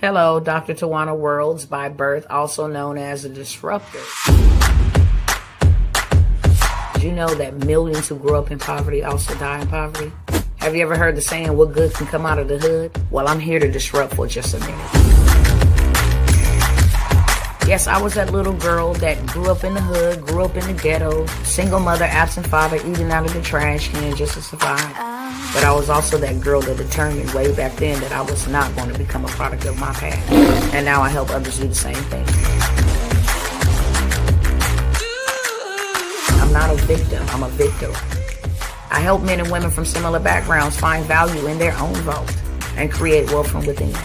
Hello, Dr. Tawana Worlds by birth, also known as a disruptor. Did you know that millions who grow up in poverty also die in poverty? Have you ever heard the saying, what good can come out of the hood? Well, I'm here to disrupt for just a minute. Yes, I was that little girl that grew up in the hood, grew up in the ghetto, single mother, absent father, eating out of the trash can just to survive. But I was also that girl that determined way back then that I was not going to become a product of my past. And now I help others do the same thing. I'm not a victim, I'm a victor. I help men and women from similar backgrounds find value in their own vote and create wealth from within.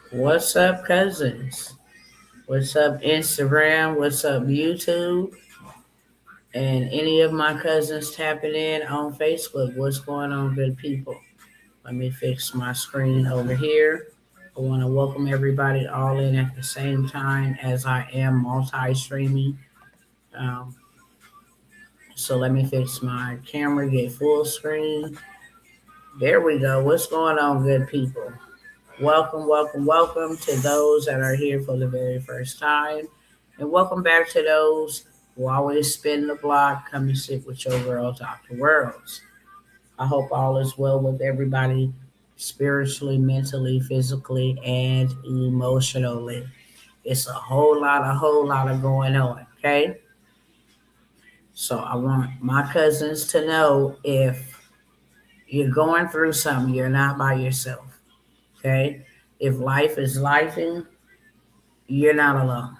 What's up, cousins? What's up, Instagram? What's up, YouTube? And any of my cousins tapping in on Facebook. What's going on, good people? Let me fix my screen over here. I want to welcome everybody all in at the same time as I am multi-streaming. So let me fix my camera, get full screen. There we go. What's going on, good people? Welcome, welcome, welcome to those that are here for the very first time. And welcome back to those who always spin the block, come and sit with your girl, Dr. Worlds. I hope all is well with everybody spiritually, mentally, physically, and emotionally. It's a whole lot of going on, okay? So I want my cousins to know if you're going through something, you're not by yourself. Okay. If life is lifing, you're not alone.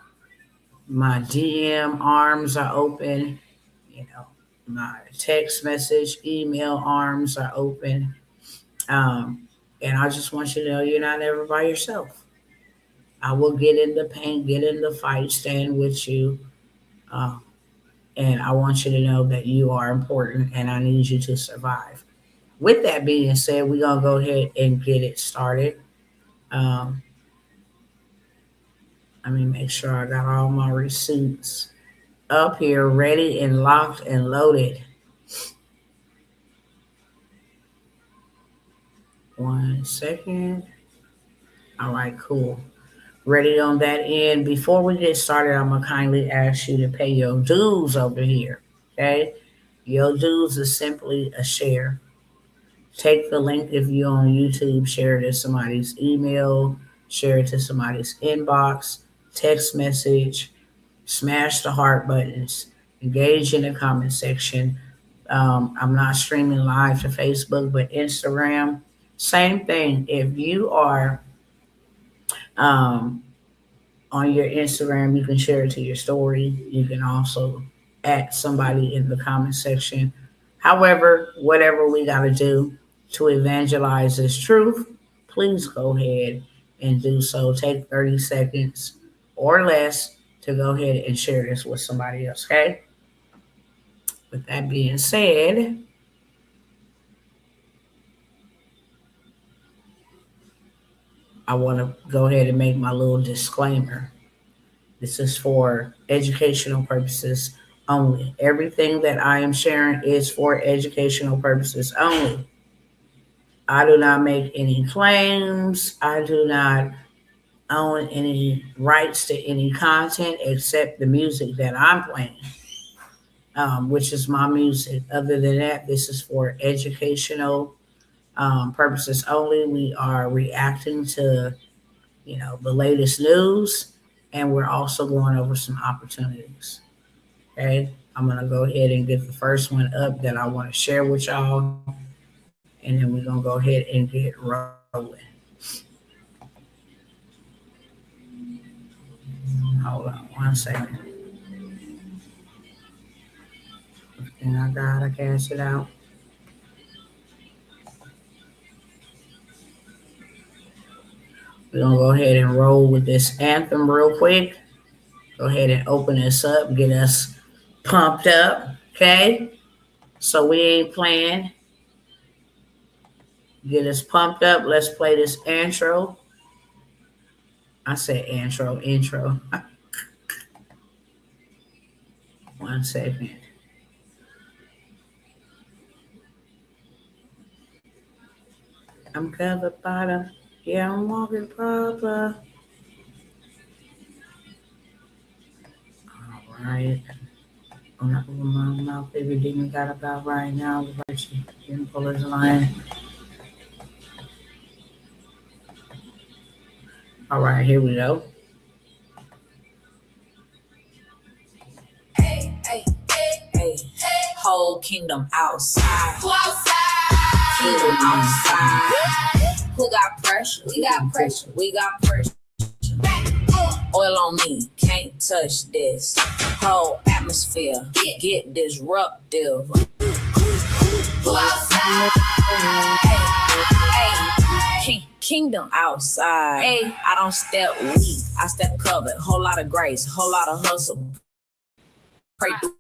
My DM arms are open. My text message, email arms are open. And I just want you to know you're not ever by yourself. I will get in the paint, get in the fight, stand with you. Um, and I want you to know that you are important and I need you to survive. With that being said, we're going to go ahead and get it started. Um, Let me make sure I got all my receipts up here, ready and locked and loaded. 1 second. All right, cool. Ready on that end. Before we get started, I'm going to kindly ask you to pay your dues over here. Okay? Your dues is simply a share. Take the link if you're on YouTube, share it to somebody's email, share it to somebody's inbox, text message, smash the heart buttons, engage in the comment section. I'm not streaming live to Facebook, but Instagram, same thing. If you are um, on your Instagram, you can share it to your story. You can also add somebody in the comment section. However, whatever we got to do to evangelize this truth, please go ahead and do so. Take 30 seconds or less to go ahead and share this with somebody else, okay? With that being said, I want to go ahead and make my little disclaimer. This is for educational purposes only. Everything that I am sharing is for educational purposes only. I do not make any claims. I do not own any rights to any content except the music that I'm playing, which is my music. Other than that, this is for educational purposes only. We are reacting to, the latest news, and we're also going over some opportunities. Okay, I'm gonna go ahead and get the first one up that I want to share with y'all, and then we're gonna go ahead and get rolling. Hold on 1 second. And I gotta cash it out. We're gonna go ahead and roll with this anthem real quick. Go ahead and open this up, get us pumped up, okay? So we ain't playing. Get us pumped up. Let's play this intro. I said intro. One second. I'm covered by the, yeah, I'm walking proper. All right. I'm not gonna my mouth everything we got about right now. The virtue pull his line. All right, here we go. Hey, hey, hey, hey, whole kingdom outside. Who outside? Kingdom outside. Who got pressure? We got pressure. We got pressure. Oil on me, can't touch this. Whole atmosphere, get disruptive. Who outside? Hey, kingdom outside. Hey, I don't step weak, I step covered. Whole lot of grace, whole lot of hustle. Pray through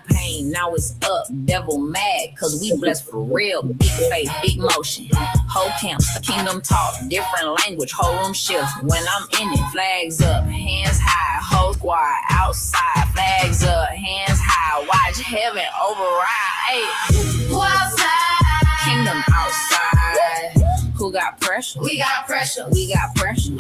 pain, now it's up. Devil mad, cause we blessed for real. Big faith, big motion. Whole camps, the kingdom talk, different language, whole room shift. When I'm in it, flags up, hands high. Whole squad outside, flags up, hands high. Watch heaven override. Hey, who outside? Kingdom outside. Who got pressure? We got pressure. We got pressure.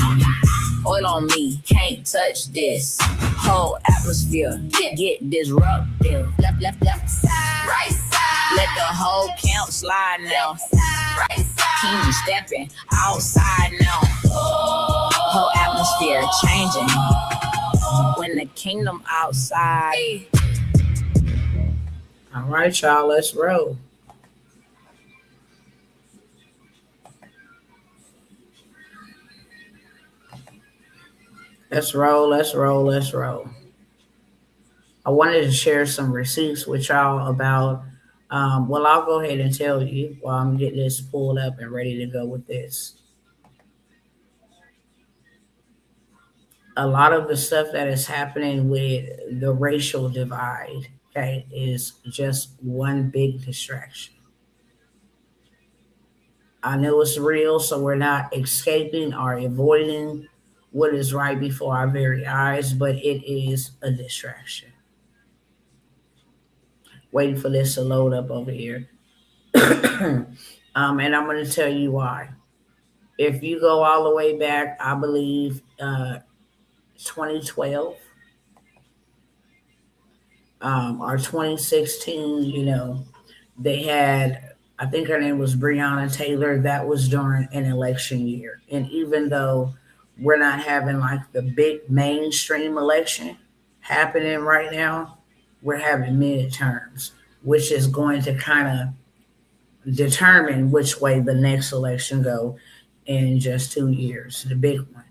Oil on me, can't touch this. Whole atmosphere, get disruptive. Left side, right side. Let the whole camp slide now. Right side. King stepping outside now. Whole atmosphere changing. When the kingdom outside. All right, y'all, let's roll. Let's roll, let's roll, let's roll. I wanted to share some receipts with y'all about, well, I'll go ahead and tell you while I'm getting this pulled up and ready to go with this. A lot of the stuff that is happening with the racial divide, okay, is just one big distraction. I know it's real, so we're not escaping or avoiding what is right before our very eyes, but it is a distraction. Waiting for this to load up over here. And I'm going to tell you why. If you go all the way back, I believe 2012 or 2016, they had, I think her name was Breonna Taylor. That was during an election year. And even though we're not having like the big mainstream election happening right now, we're having midterms, which is going to kind of determine which way the next election go in just 2 years, the big one.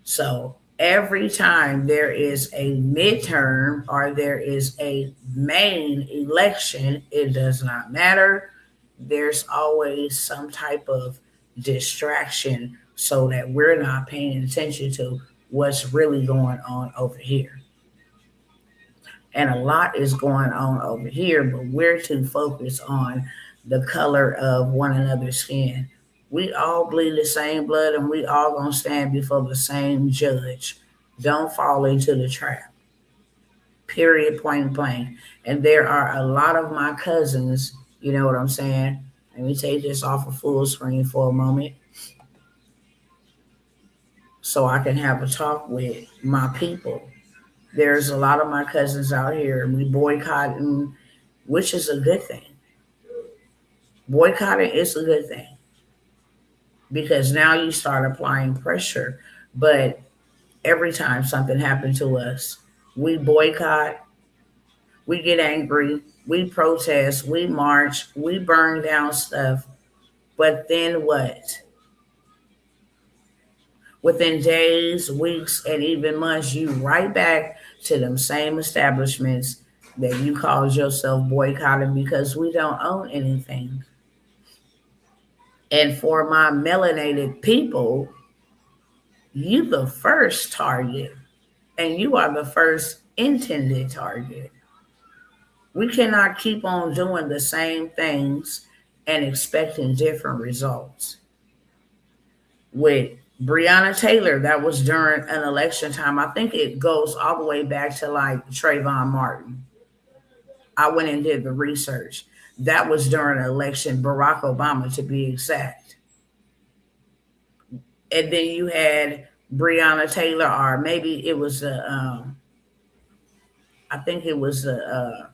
So every time there is a midterm or there is a main election, it does not matter. There's always some type of distraction so that we're not paying attention to what's really going on over here. And a lot is going on over here, but we're too focused on the color of one another's skin. We all bleed the same blood and we all gonna stand before the same judge. Don't fall into the trap. Period, point blank. And there are a lot of my cousins, you know what I'm saying? Let me take this off of full screen for a moment so I can have a talk with my people. There's a lot of my cousins out here and we boycotting, which is a good thing. Boycotting is a good thing because now you start applying pressure. But every time something happened to us, we boycott, we get angry, we protest, we march, we burn down stuff. But then what? Within days, weeks, and even months, you right back to them same establishments that you called yourself boycotting because we don't own anything. And for my melanated people, you the first target and you are the first intended target. We cannot keep on doing the same things and expecting different results with Breonna Taylor, that was during an election time. I think it goes all the way back to like Trayvon Martin. I went and did the research. That was during an election, Barack Obama to be exact. And then you had Breonna Taylor, or maybe it was I think it was the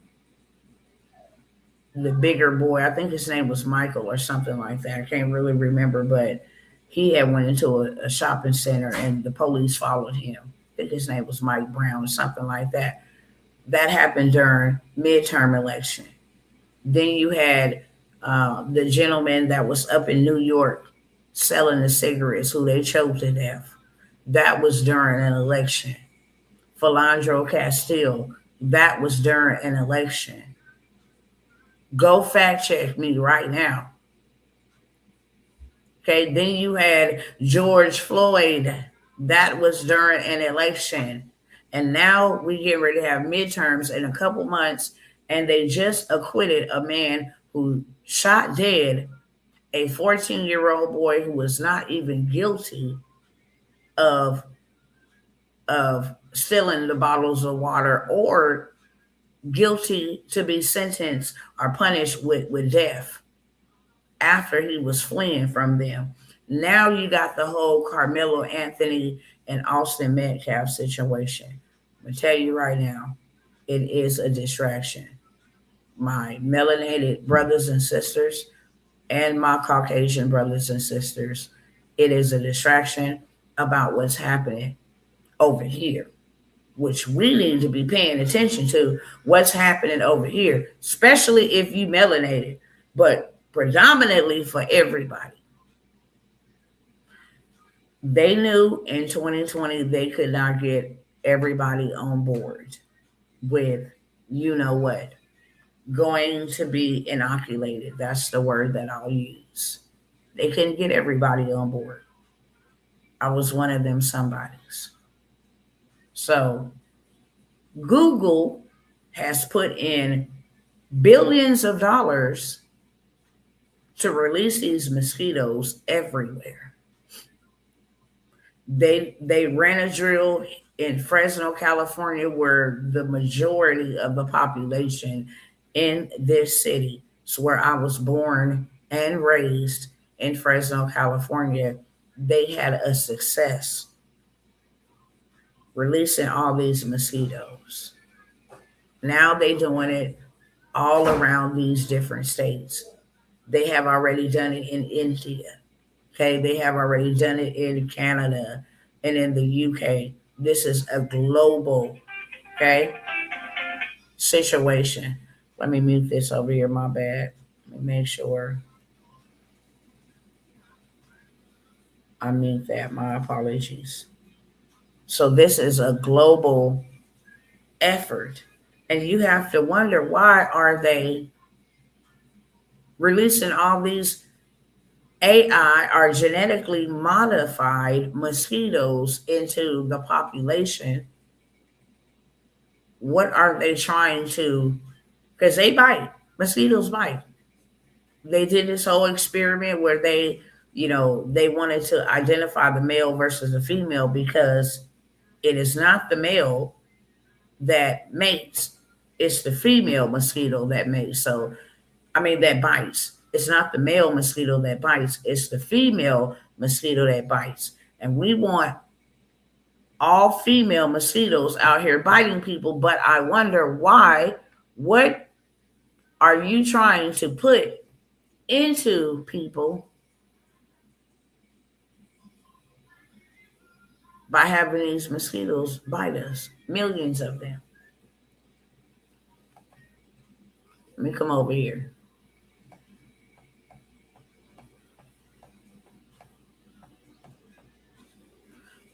bigger boy. I think his name was Michael or something like that. I can't really remember, but he had went into a shopping center and the police followed him. I think his name was Mike Brown or something like that. That happened during midterm election. Then you had the gentleman that was up in New York selling the cigarettes, who they choked to death. That was during an election. Philandro Castile, that was during an election. Go fact check me right now. Okay, then you had George Floyd, that was during an election. And now we get ready to have midterms in a couple months, and they just acquitted a man who shot dead a 14-year-old boy who was not even guilty of stealing the bottles of water, or guilty to be sentenced or punished with death after he was fleeing from them. Now you got the whole Carmelo Anthony and Austin Metcalf situation. I'm gonna tell you right now, it is a distraction. My melanated brothers and sisters and my Caucasian brothers and sisters, it is a distraction about what's happening over here, which we need to be paying attention to what's happening over here, especially if you melanated, but predominantly for everybody. They knew in 2020 they could not get everybody on board with, you know what, going to be inoculated. That's the word that I'll use. They couldn't get everybody on board. I was one of them somebodies. So Google has put in billions of dollars to release these mosquitoes everywhere. They ran a drill in Fresno, California, where the majority of the population in this city, it's where I was born and raised, in Fresno, California. They had a success releasing all these mosquitoes. Now they doing it all around these different states. They have already done it in India. Okay, they have already done it in Canada and in the UK. This is a global, okay, situation. Let me mute this over here. My bad. Let me make sure I mute that. My apologies. So this is a global effort, and you have to wonder, why are they releasing all these AI or genetically modified mosquitoes into the population? What are they trying to? Because they bite. Mosquitoes bite. They did this whole experiment where they wanted to identify the male versus the female, because it is not the male that mates, it's the female mosquito that mates. So, I mean, that bites. It's not the male mosquito that bites, it's the female mosquito that bites. And we want all female mosquitoes out here biting people, but I wonder why. What are you trying to put into people by having these mosquitoes bite us? Millions of them. Let me come over here.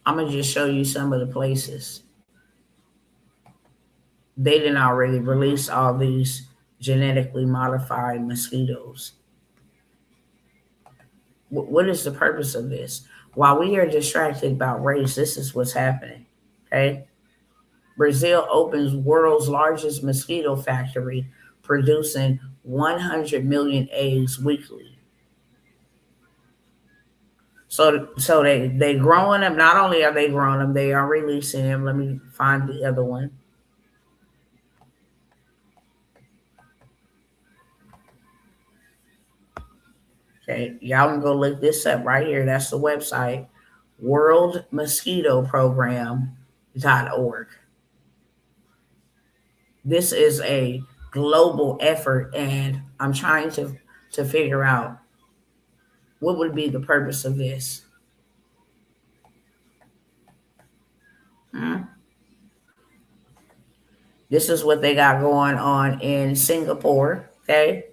I'm going to just show you some of the places. They didn't already release all these genetically modified mosquitoes. What is the purpose of this? While we are distracted about race, this is what's happening. Okay. Brazil opens world's largest mosquito factory, producing 100 million eggs weekly. So they growing them. Not only are they growing them, they are releasing them. Let me find the other one. Okay, y'all can go look this up right here. That's the website, worldmosquitoprogram.org. This is a global effort, and I'm trying to figure out what would be the purpose of this. Hmm? This is what they got going on in Singapore. Okay,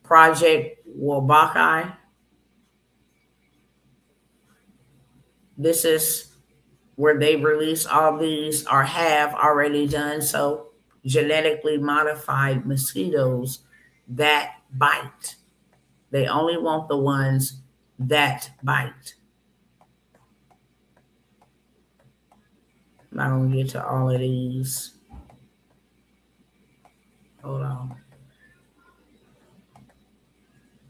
Project Wabakai. This is where they release all these or have already done so, genetically modified mosquitoes that bite. They only want the ones that bite. I'm not gonna get to all of these. Hold on.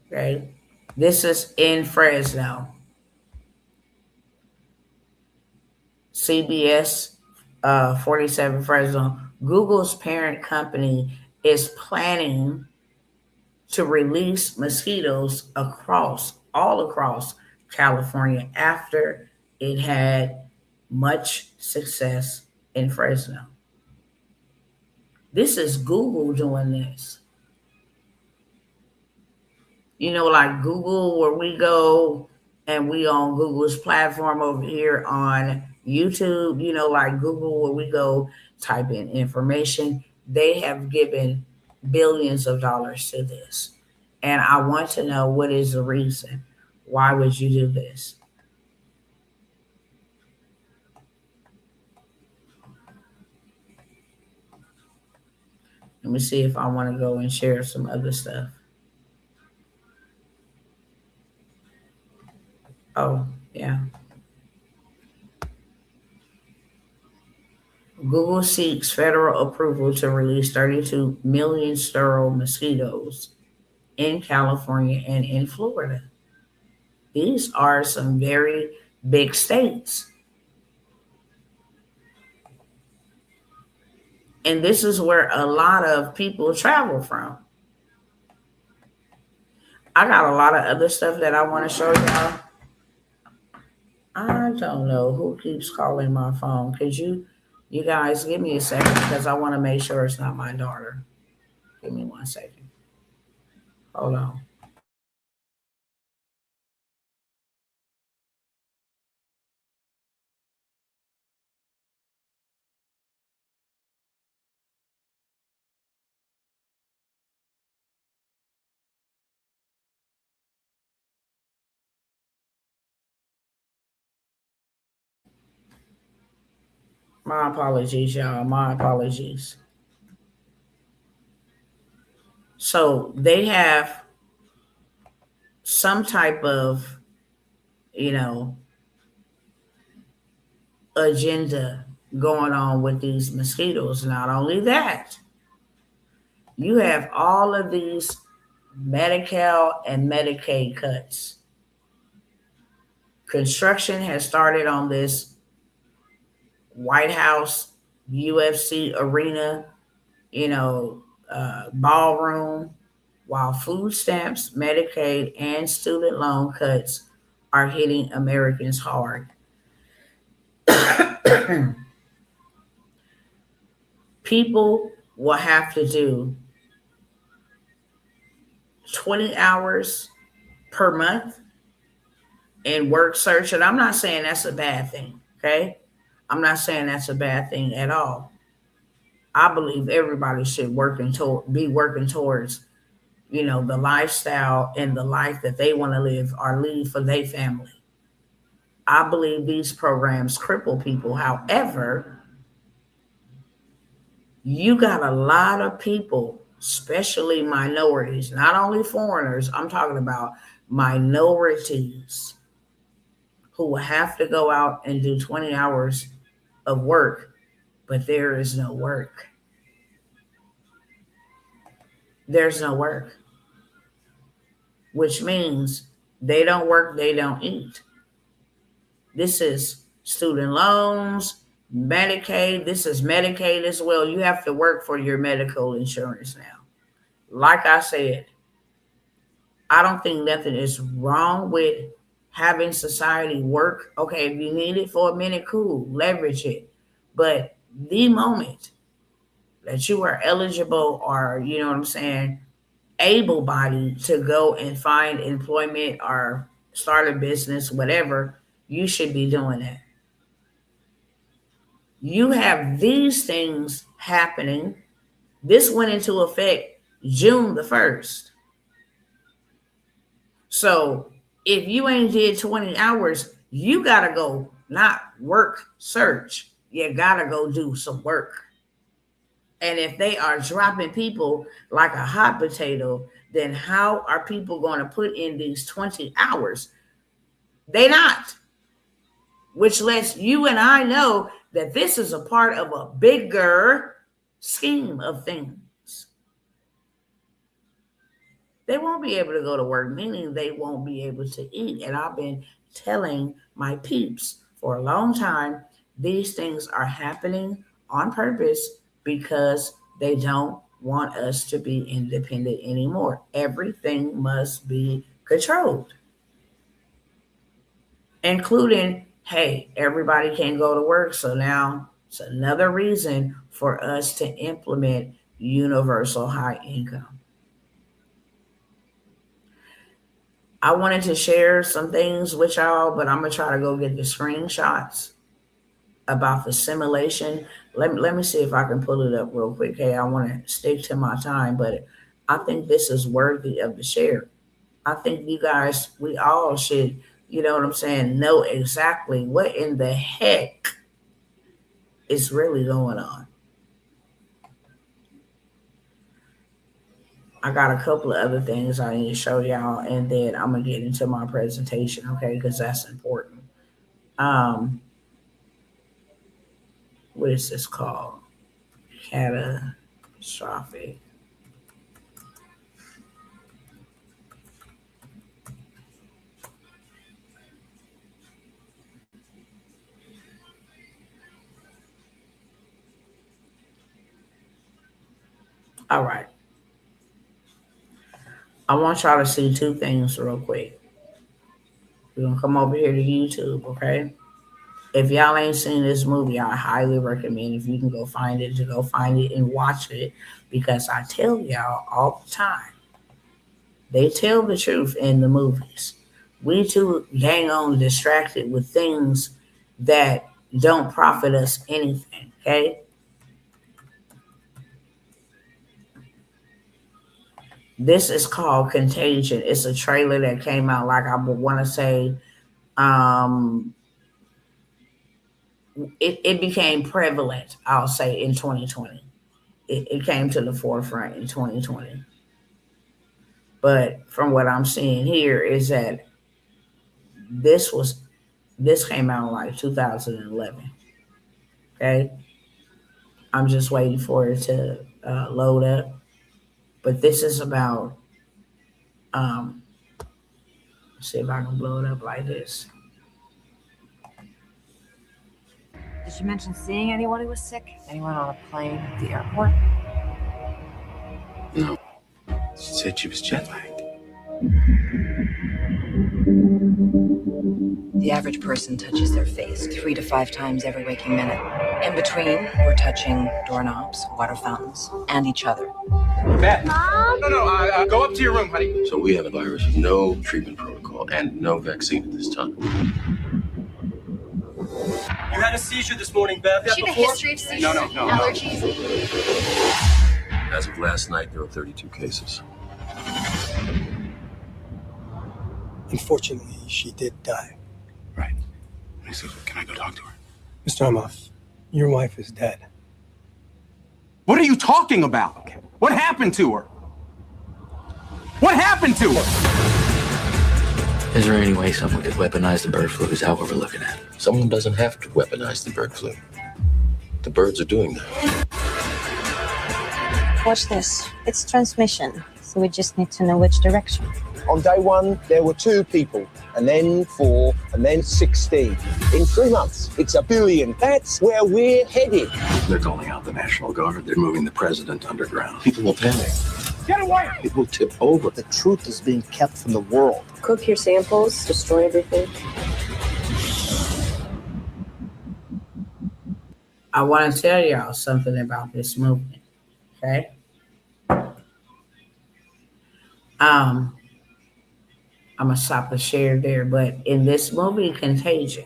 Okay. This is in Fresno. CBS 47 Fresno. Google's parent company is planning to release mosquitoes all across California after it had much success in Fresno. This is Google doing this. Like Google, where we go and we on Google's platform over here on YouTube, like Google, where we go type in information. They have given billions of dollars to this. And I want to know, what is the reason? Why would you do this? Let me see if I want to go and share some other stuff. Oh, yeah. Google seeks federal approval to release 32 million sterile mosquitoes in California and in Florida. These are some very big states. And this is where a lot of people travel from. I got a lot of other stuff that I want to show y'all. I don't know who keeps calling my phone. Could you guys give me a second, because I want to make sure it's not my daughter. Give me 1 second. Hold on. My apologies, y'all. My apologies. So they have some type of, you know, agenda going on with these mosquitoes. Not only that, you have all of these Medi-Cal and Medicaid cuts. Construction has started on this White House UFC arena, ballroom, while food stamps, Medicaid, and student loan cuts are hitting Americans hard. People will have to do 20 hours per month in work search. And I'm not saying that's a bad thing, okay? I'm not saying that's a bad thing at all. I believe everybody should be working towards, the lifestyle and the life that they want to live or lead for their family. I believe these programs cripple people. However, you got a lot of people, especially minorities, not only foreigners, I'm talking about minorities, who will have to go out and do 20 hours of work, but there is no work. There's no work, which means They don't work, they don't eat. This is student loans, Medicaid. This is Medicaid as well. You have to work for your medical insurance now. Like I said, I don't think nothing is wrong with having society work. Okay, if you need it for a minute, cool, leverage it. But the moment that you are eligible or, you know what I'm saying, able bodied to go and find employment or start a business, whatever, you should be doing that. You have these things happening. This went into effect June the 1st. So if you ain't did 20 hours, you got to go not work, search. You got to go do some work. And if they are dropping people like a hot potato, then how are people going to put in these 20 hours? They not. Which lets you and I know that this is a part of a bigger scheme of things. They won't be able to go to work, meaning they won't be able to eat. And I've been telling my peeps for a long time, these things are happening on purpose because they don't want us to be independent anymore. Everything must be controlled, including, hey, everybody can't go to work. So now it's another reason for us to implement universal high income. I wanted to share some things with y'all, but I'm going to try to go get the screenshots about the simulation. Let me see if I can pull it up real quick. Hey, I want to stick to my time, but I think this is worthy of the share. I think you guys, we all should, you know what I'm saying, know exactly what in the heck is really going on. I got a couple of other things I need to show y'all, and then I'm going to get into my presentation, okay, because that's important. What is this called? Catastrophic. All right. I want y'all to see two things real quick. We're going to come over here to YouTube, okay? If y'all ain't seen this movie, I highly recommend, if you can go find it, to go find it and watch it, because I tell y'all all the time, they tell the truth in the movies. We too hang on distracted with things that don't profit us anything, okay? This is called Contagion. It's a trailer that came out, like, I would want to say, it became prevalent, I'll say, in 2020. It came to the forefront in 2020. But from what I'm seeing here is that this came out in like 2011. Okay. I'm just waiting for it to load up. But this is about, see if I can blow it up like this. Did she mention seeing anyone who was sick? Anyone on a plane at the airport? No. She said she was jet lagged. The average person touches their face 3 to 5 times every waking minute. In between, we're touching doorknobs, water fountains, and each other. Beth. Mom? No, go up to your room, honey. So we have a virus with no treatment protocol and no vaccine at this time. You had a seizure this morning, Beth. She had a history of seizures, No. allergies. As of last night, there were 32 cases. Unfortunately, she did die. Right. So can I go talk to her? Mr. Amos, your wife is dead. What are you talking about? What happened to her? What happened to her? Is there any way someone could weaponize the bird flu? Is that what we're looking at? Someone doesn't have to weaponize the bird flu. The birds are doing that. Watch this. It's transmission. So we just need to know which direction. On day one, there were 2 people, and then 4, and then 16. In 3 months, it's 1 billion. That's where we're headed. They're calling out the National Guard. They're moving the president underground. People will panic. Get away! It will tip over. The truth is being kept from the world. Cook your samples, destroy everything. I want to tell y'all something about this movement, okay? I'm going to stop the share there, but in this movie, Contagion,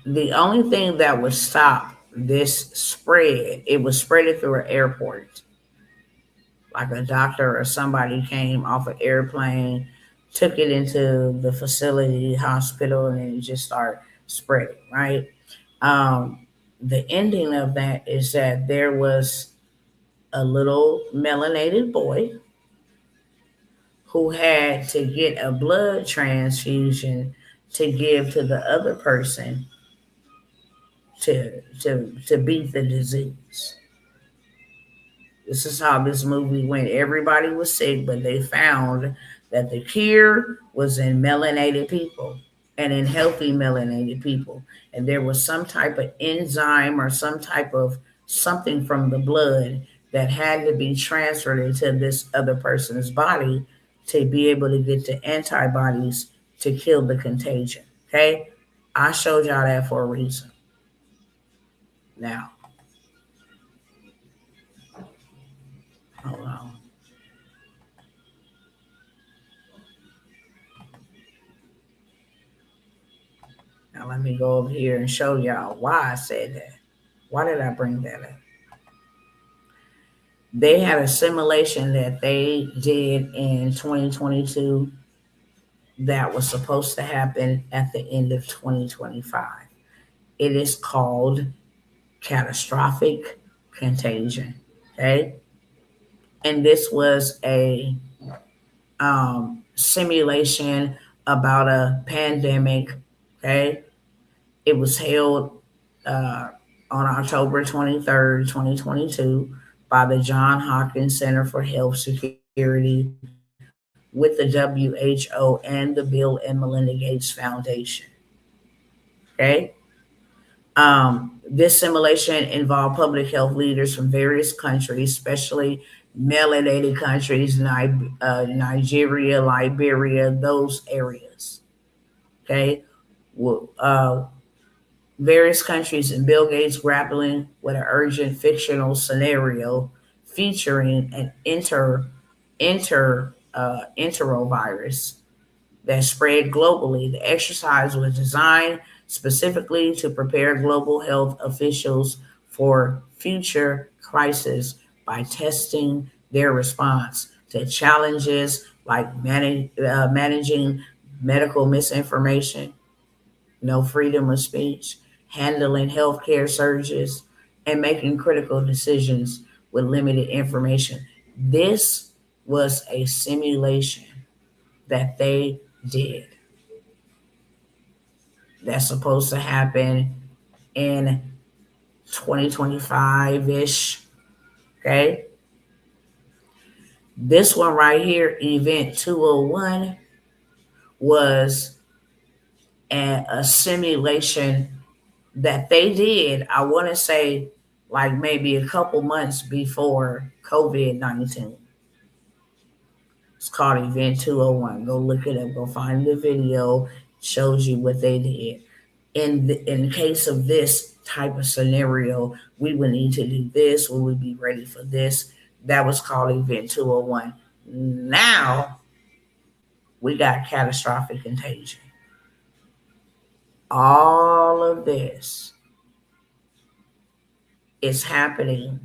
the only thing that would stop this spread, it was spread through an airport. Like a doctor or somebody came off an airplane, took it into the facility, hospital, and then it just started spreading, right? The ending of that is that there was a little melanated boy who had to get a blood transfusion to give to the other person to beat the disease. This is how this movie went. Everybody was sick, but they found that the cure was in melanated people and in healthy melanated people. And there was some type of enzyme or some type of something from the blood that had to be transferred into this other person's body to be able to get the antibodies to kill the contagion. Okay? I showed y'all that for a reason. Now, hold on. Now let me go over here and show y'all why I said that. Why did I bring that up? They had a simulation that they did in 2022 that was supposed to happen at the end of 2025. It is called catastrophic contagion, okay? And this was a simulation about a pandemic, okay? It was held on October 23rd, 2022 by the Johns Hopkins Center for Health Security with the WHO and the Bill and Melinda Gates Foundation, okay? This simulation involved public health leaders from various countries, especially melanated countries, Nigeria, Liberia, those areas. Okay. Various countries and Bill Gates grappling with an urgent fictional scenario featuring an enterovirus that spread globally. The exercise was designed specifically to prepare global health officials for future crises by testing their response to challenges like managing medical misinformation, no freedom of speech, handling healthcare surges, and making critical decisions with limited information. This was a simulation that they did. That's supposed to happen in 2025-ish, okay? This one right here, Event 201, was a simulation that they did, I want to say, like maybe a couple months before COVID-19. It's called Event 201. Go look it up. Go find the video. Shows you what they did. In the case of this type of scenario, we would need to do this. We would be ready for this. That was called Event 201. Now, we got catastrophic contagion. All of this is happening,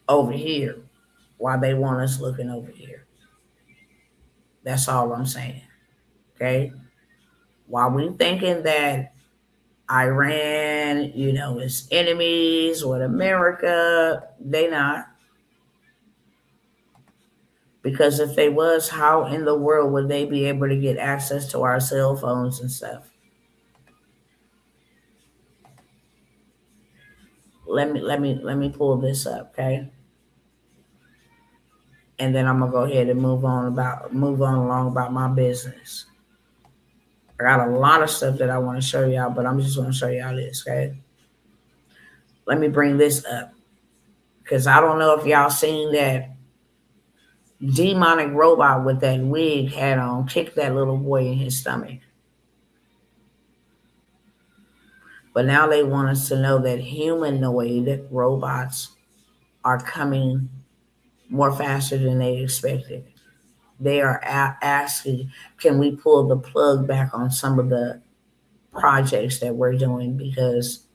over here while they want us looking over here. That's all I'm saying. Okay? While we thinking that Iran, is enemies with America, they not. Because if they was, how in the world would they be able to get access to our cell phones and stuff? let me pull this up, okay? And then I'm gonna go ahead and move on along about my business. I got a lot of stuff that I want to show y'all, but I'm just gonna show y'all this, okay? Let me bring this up because I don't know if y'all seen that demonic robot with that wig hat on kick that little boy in his stomach. But now they want us to know that humanoid robots are coming more faster than they expected. They are asking, can we pull the plug back on some of the projects that we're doing because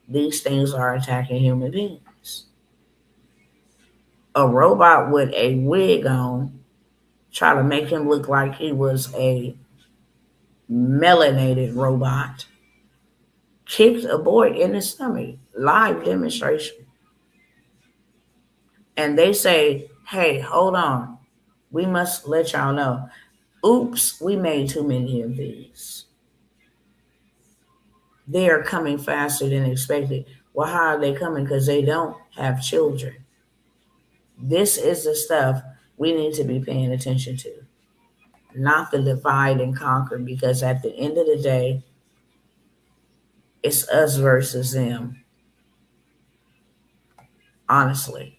these things are attacking human beings. A robot with a wig on, try to make him look like he was a melanated robot, kicked a boy in the stomach, live demonstration. And they say, hey, hold on. We must let y'all know. Oops, we made too many of these. They are coming faster than expected. Well, how are they coming? Because they don't have children. This is the stuff we need to be paying attention to, not the divide and conquer, because at the end of the day, it's us versus them, honestly.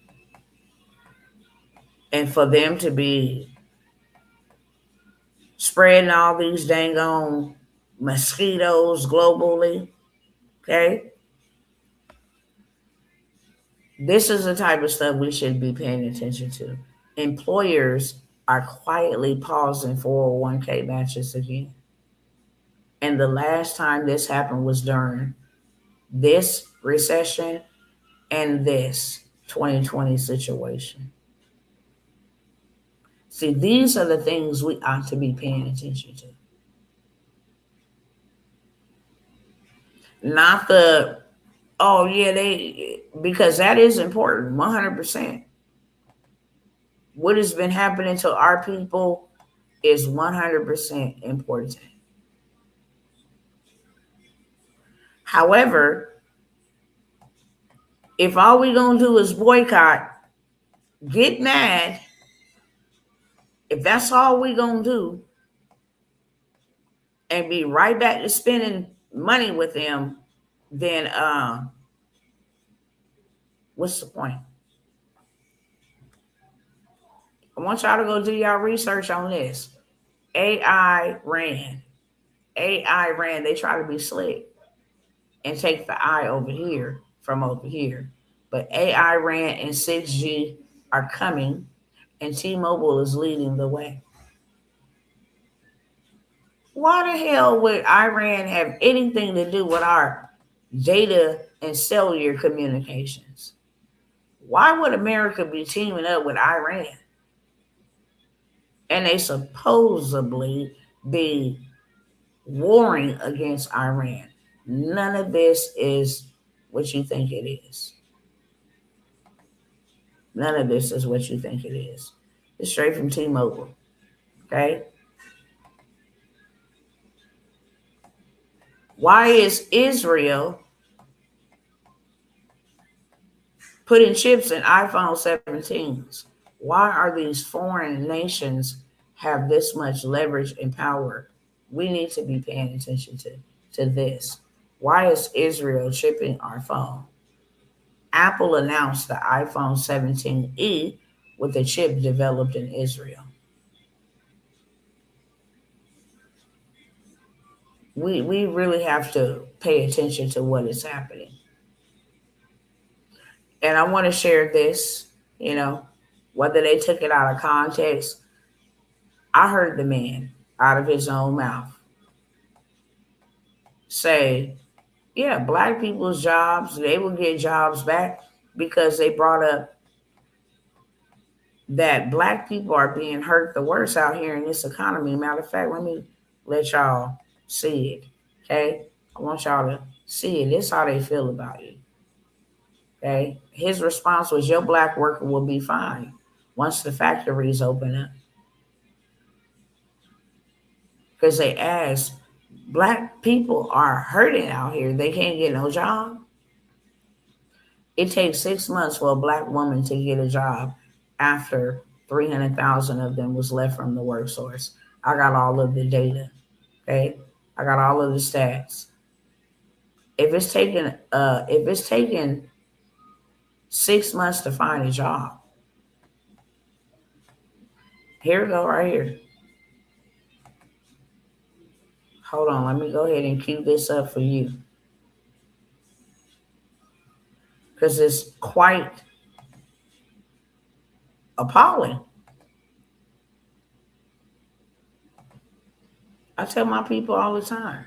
And for them to be spreading all these dang on mosquitoes globally, okay? This is the type of stuff we should be paying attention to. Employers are quietly pausing 401k matches again. And the last time this happened was during this recession and this 2020 situation. See, these are the things we ought to be paying attention to. Not the, oh yeah, because that is important, 100%. What has been happening to our people is 100% important. However, if all we gonna do is boycott, get mad, if that's all we gonna do, and be right back to spending money with them, then what's the point? I want y'all to go do y'all research on this. AI ran. They try to be slick and take the I over here from over here. But AI ran and 6G are coming, and T-Mobile is leading the way. Why the hell would Iran have anything to do with our data and cellular communications? Why would America be teaming up with Iran? And they supposedly be warring against Iran. None of this is what you think it is. None of this is what you think it is. It's straight from T-Mobile. Okay? Why is Israel putting chips in iPhone 17s? Why are these foreign nations have this much leverage and power? We need to be paying attention to this. Why is Israel chipping our phone? Apple announced the iPhone 17e with a chip developed in Israel. We really have to pay attention to what is happening. And I want to share this, whether they took it out of context. I heard the man out of his own mouth say, yeah, black people's jobs, they will get jobs back because they brought up that black people are being hurt the worst out here in this economy. Matter of fact, let me let y'all see it, okay? I want y'all to see it. This is how they feel about you, okay? His response was, your black worker will be fine once the factories open up. Because they asked, black people are hurting out here. They can't get no job. It takes 6 months for a black woman to get a job after 300,000 of them was left from the workforce. I got all of the data. Okay, I got all of the stats. If it's taken 6 months to find a job, here we go right here. Hold on, let me go ahead and cue this up for you because it's quite appalling. I tell my people all the time.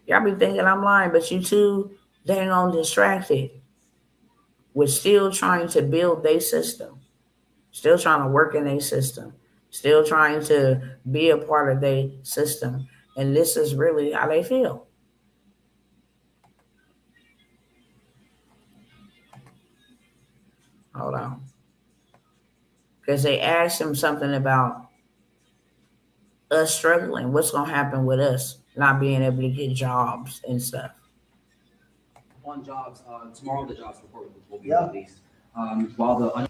Y'all be thinking I'm lying, but you too dang on distracted with still trying to build their system, still trying to work in their system, still trying to be a part of their system. And this is really how they feel. Hold on. Because they asked him something about us struggling. What's going to happen with us not being able to get jobs and stuff? On jobs, tomorrow the jobs report will be released. While the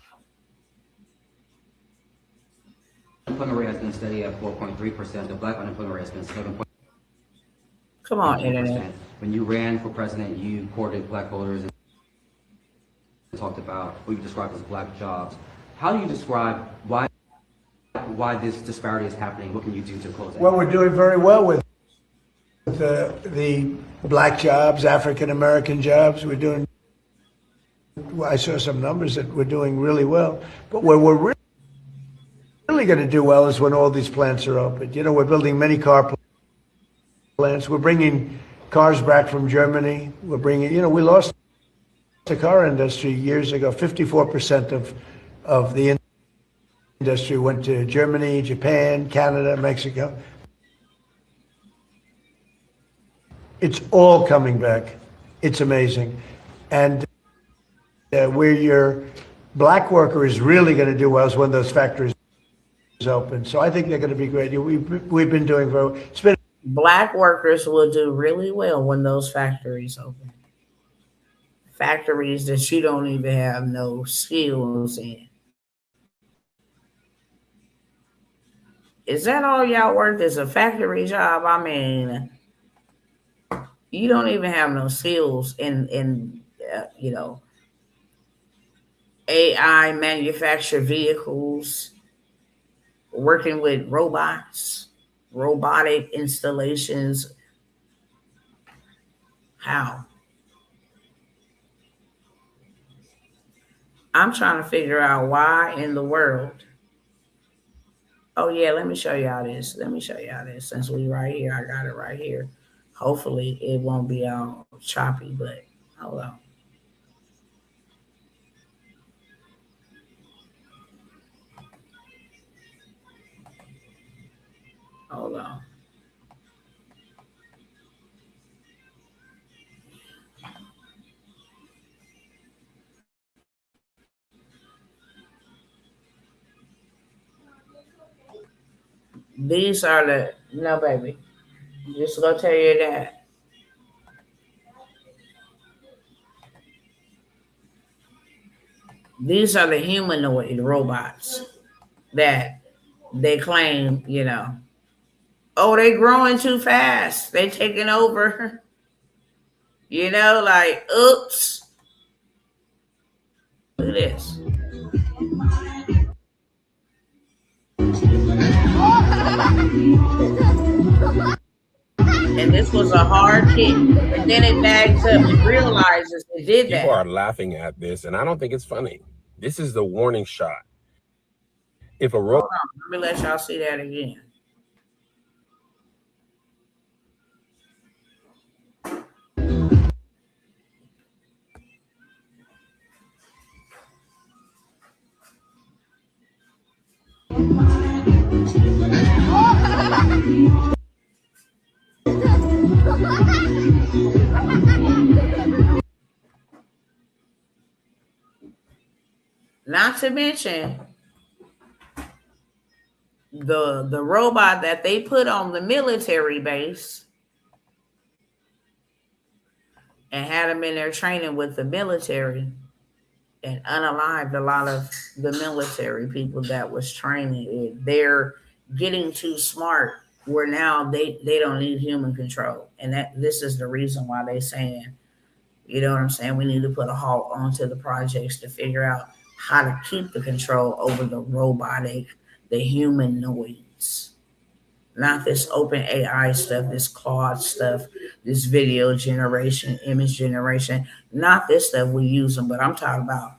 unemployment rate has been steady at 4.3%, the black unemployment rate has been 7.3%. Come on, internet. When you ran for president, you courted black voters and talked about what you described as black jobs. How do you describe why this disparity is happening? What can you do to close it? Well, we're doing very well with the black jobs, African American jobs. We're doing. I saw some numbers that we're doing really well. But where we're really going to do well is when all these plants are open. You know, we're building many car plants. We're bringing cars back from Germany. We're bringing. You know, we lost the car industry years ago. 54% of the industry went to Germany, Japan, Canada, Mexico. It's all coming back. It's amazing. And where your black worker is really going to do well is when those factories open. So I think they're going to be great. We've been doing very well. It's been Black workers will do really well when those factories open. Factories that you don't even have no skills in. Is that all y'all work as a factory job? I mean, you don't even have no skills in you know, AI manufactured vehicles, working with robots, robotic installations. How? I'm trying to figure out why in the world. Oh yeah, let me show y'all this. Since we right here, I got it right here. Hopefully it won't be all choppy, but hold on. Hold on. These are the, no baby, just gonna tell you that. These are the humanoid robots that they claim, you know, oh, they growing too fast. They taking over. You know, like, oops. Look at this. And this was a hard kick. And then it bags up and realizes it did that. People are laughing at this, and I don't think it's funny. This is the warning shot. If a Hold on, let me let y'all see that again. Not to mention the robot that they put on the military base and had them in their training with the military and unalived a lot of the military people that was training it. They're getting too smart where now they don't need human control. And that this is the reason why they saying, you know what I'm saying, we need to put a halt onto the projects to figure out how to keep the control over the robotic, the humanoids. Not this open AI stuff, this Claude stuff, this video generation, image generation, not this stuff we use them, but I'm talking about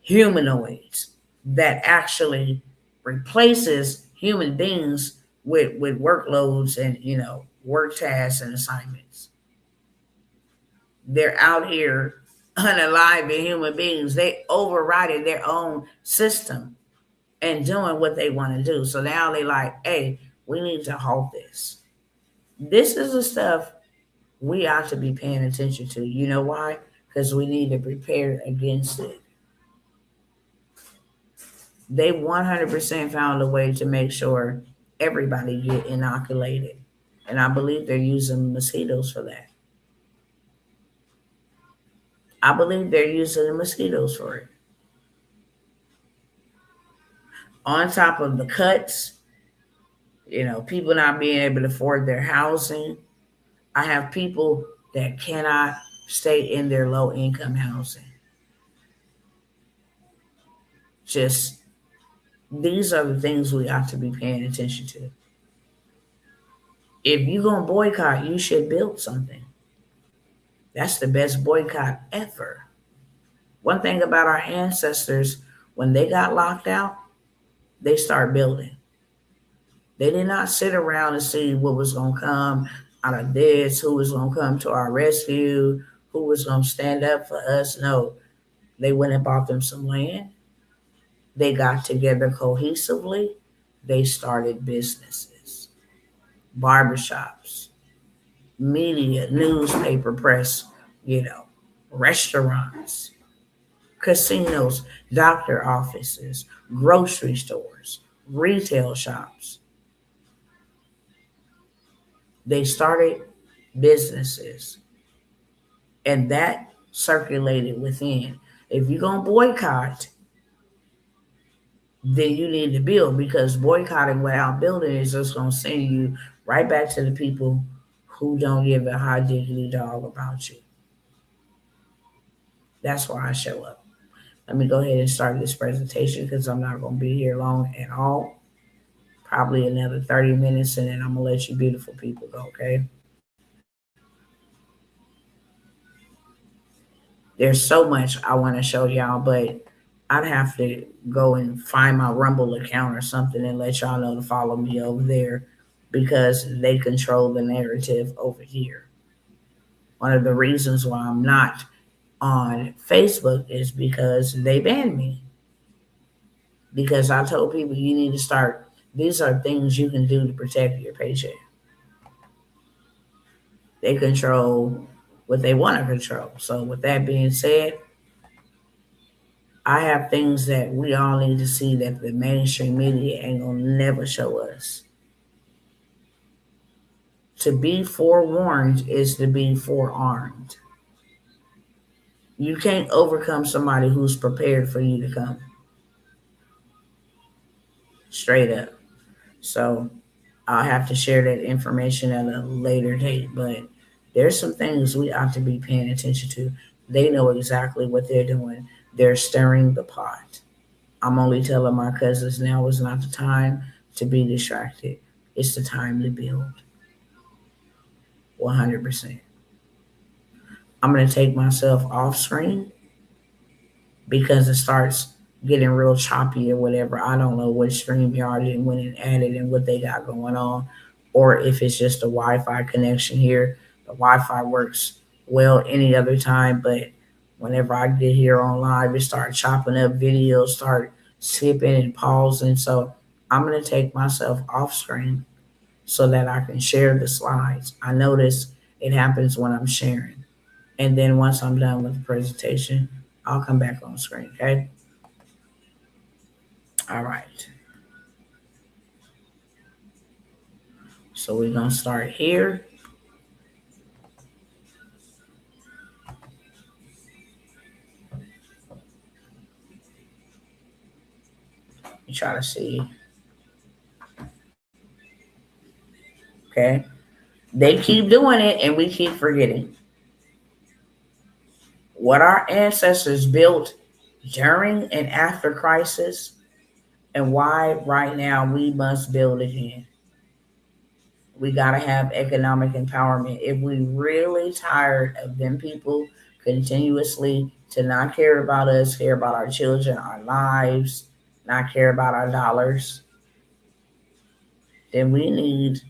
humanoids that actually replaces human beings with workloads and work tasks and assignments. They're out here unaliving human beings. They overriding their own system and doing what they want to do. So now they like, hey, we need to halt this. This is the stuff we ought to be paying attention to. You know why? Because we need to prepare against it. They 100% found a way to make sure everybody get inoculated. And I believe they're using mosquitoes for that. I believe they're using the mosquitoes for it. On top of the cuts, people not being able to afford their housing. I have people that cannot stay in their low income housing. Just these are the things we ought to be paying attention to. If you're going to boycott, you should build something. That's the best boycott ever. One thing about our ancestors, when they got locked out, they started building. They did not sit around and see what was going to come out of this, who was going to come to our rescue, who was going to stand up for us. No, they went and bought them some land. They got together cohesively. They started businesses, barbershops, media, newspaper, press, restaurants, casinos, doctor offices, grocery stores, retail shops. They started businesses, and that circulated within. If you're going to boycott, then you need to build, because boycotting without building is just going to send you right back to the people who don't give a high diggity dog about you. That's why I show up. Let me go ahead and start this presentation because I'm not going to be here long at all. Probably another 30 minutes, and then I'm going to let you beautiful people go, okay? There's so much I want to show y'all, but I'd have to go and find my Rumble account or something and let y'all know to follow me over there because they control the narrative over here. One of the reasons why I'm not on Facebook is because they banned me. Because I told people you need to start, these are things you can do to protect your paycheck. They control what they want to control. So with that being said, I have things that we all need to see that the mainstream media ain't gonna never show us. To be forewarned is to be forearmed. You can't overcome somebody who's prepared for you to come. Straight up. So I'll have to share that information at a later date, but there's some things we ought to be paying attention to. They know exactly what they're doing. They're stirring the pot. I'm only telling my cousins now is not the time to be distracted. It's the time to build. 100%. I'm going to take myself off screen because it starts getting real choppy or whatever. I don't know what StreamYard went and added and what they got going on, or if it's just a Wi-Fi connection here. The Wi-Fi works well any other time, but whenever I get here on live, it starts chopping up videos, start skipping and pausing. So I'm going to take myself off screen so that I can share the slides. I notice it happens when I'm sharing. And then once I'm done with the presentation, I'll come back on screen, okay? All right. So we're going to start here. You try to see. Okay. They keep doing it and we keep forgetting. What our ancestors built during and after crisis, and why right now we must build again. We got to have economic empowerment. If we really tired of them people continuously to not care about us, care about our children, our lives, not care about our dollars, then we need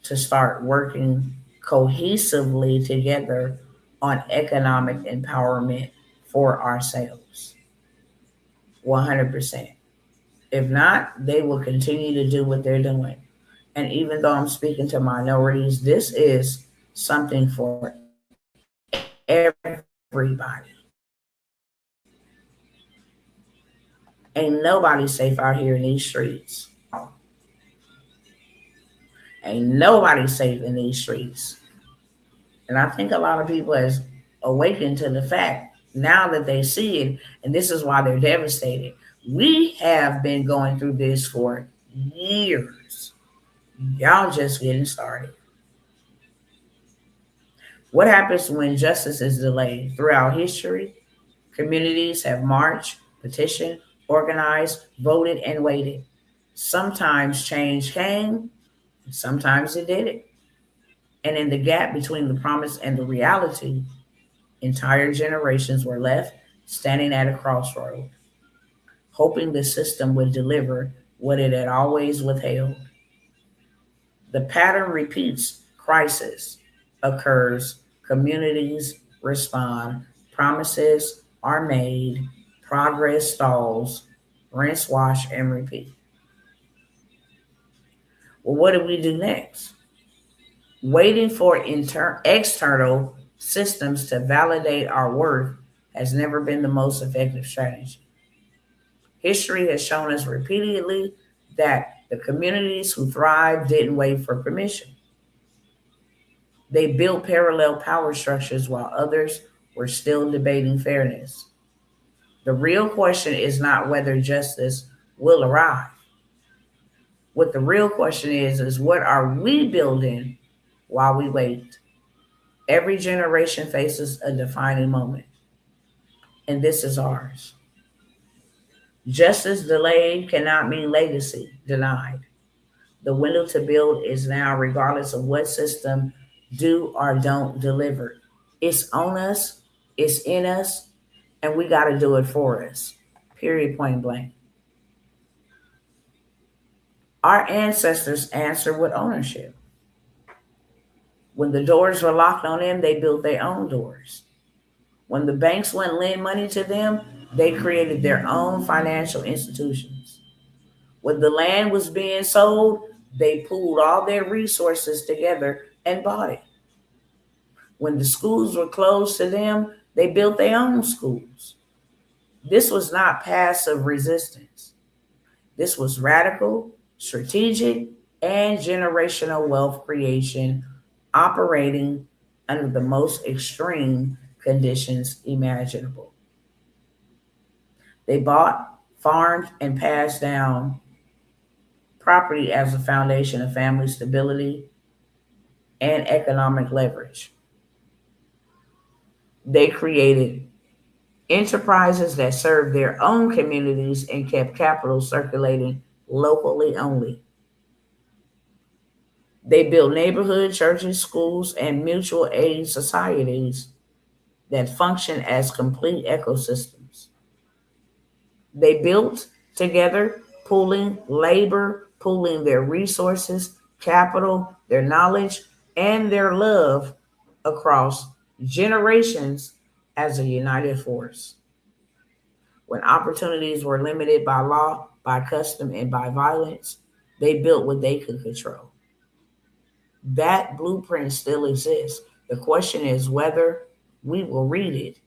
to start working cohesively together on economic empowerment for ourselves. 100%. If not, they will continue to do what they're doing. And even though I'm speaking to minorities, this is something for everybody. Ain't nobody safe out here in these streets. Ain't nobody safe in these streets. And I think a lot of people has awakened to the fact now that they see it, and this is why they're devastated. We have been going through this for years. Y'all just getting started. What happens when justice is delayed? Throughout history, communities have marched, petitioned, organized, voted, and waited. Sometimes change came, sometimes it didn't. And in the gap between the promise and the reality, entire generations were left standing at a crossroad, hoping the system would deliver what it had always withheld. The pattern repeats: crisis occurs, communities respond, promises are made, progress stalls, rinse, wash, and repeat. Well, what do we do next? Waiting for external systems to validate our worth has never been the most effective strategy. History has shown us repeatedly that the communities who thrived didn't wait for permission. They built parallel power structures while others were still debating fairness. The real question is not whether justice will arrive. What the real question is what are we building while we wait? Every generation faces a defining moment, and this is ours. Justice delayed cannot mean legacy denied. The window to build is now, regardless of what system do or don't deliver. It's on us, it's in us, and we got to do it for us. Period, point blank. Our ancestors answered with ownership. When the doors were locked on them, they built their own doors. When the banks wouldn't lend money to them, they created their own financial institutions. When the land was being sold, they pooled all their resources together and bought it. When the schools were closed to them, they built their own schools. This was not passive resistance. This was radical, strategic, and generational wealth creation operating under the most extreme conditions imaginable. They bought, farmed, and passed down property as a foundation of family stability and economic leverage. They created enterprises that served their own communities and kept capital circulating locally only. They built neighborhood churches, schools, and mutual aid societies that function as complete ecosystems. They built together, pooling labor, pooling their resources, capital, their knowledge, and their love across generations as a united force. When opportunities were limited by law, by custom, and by violence, they built what they could control. That blueprint still exists. The question is whether we will read it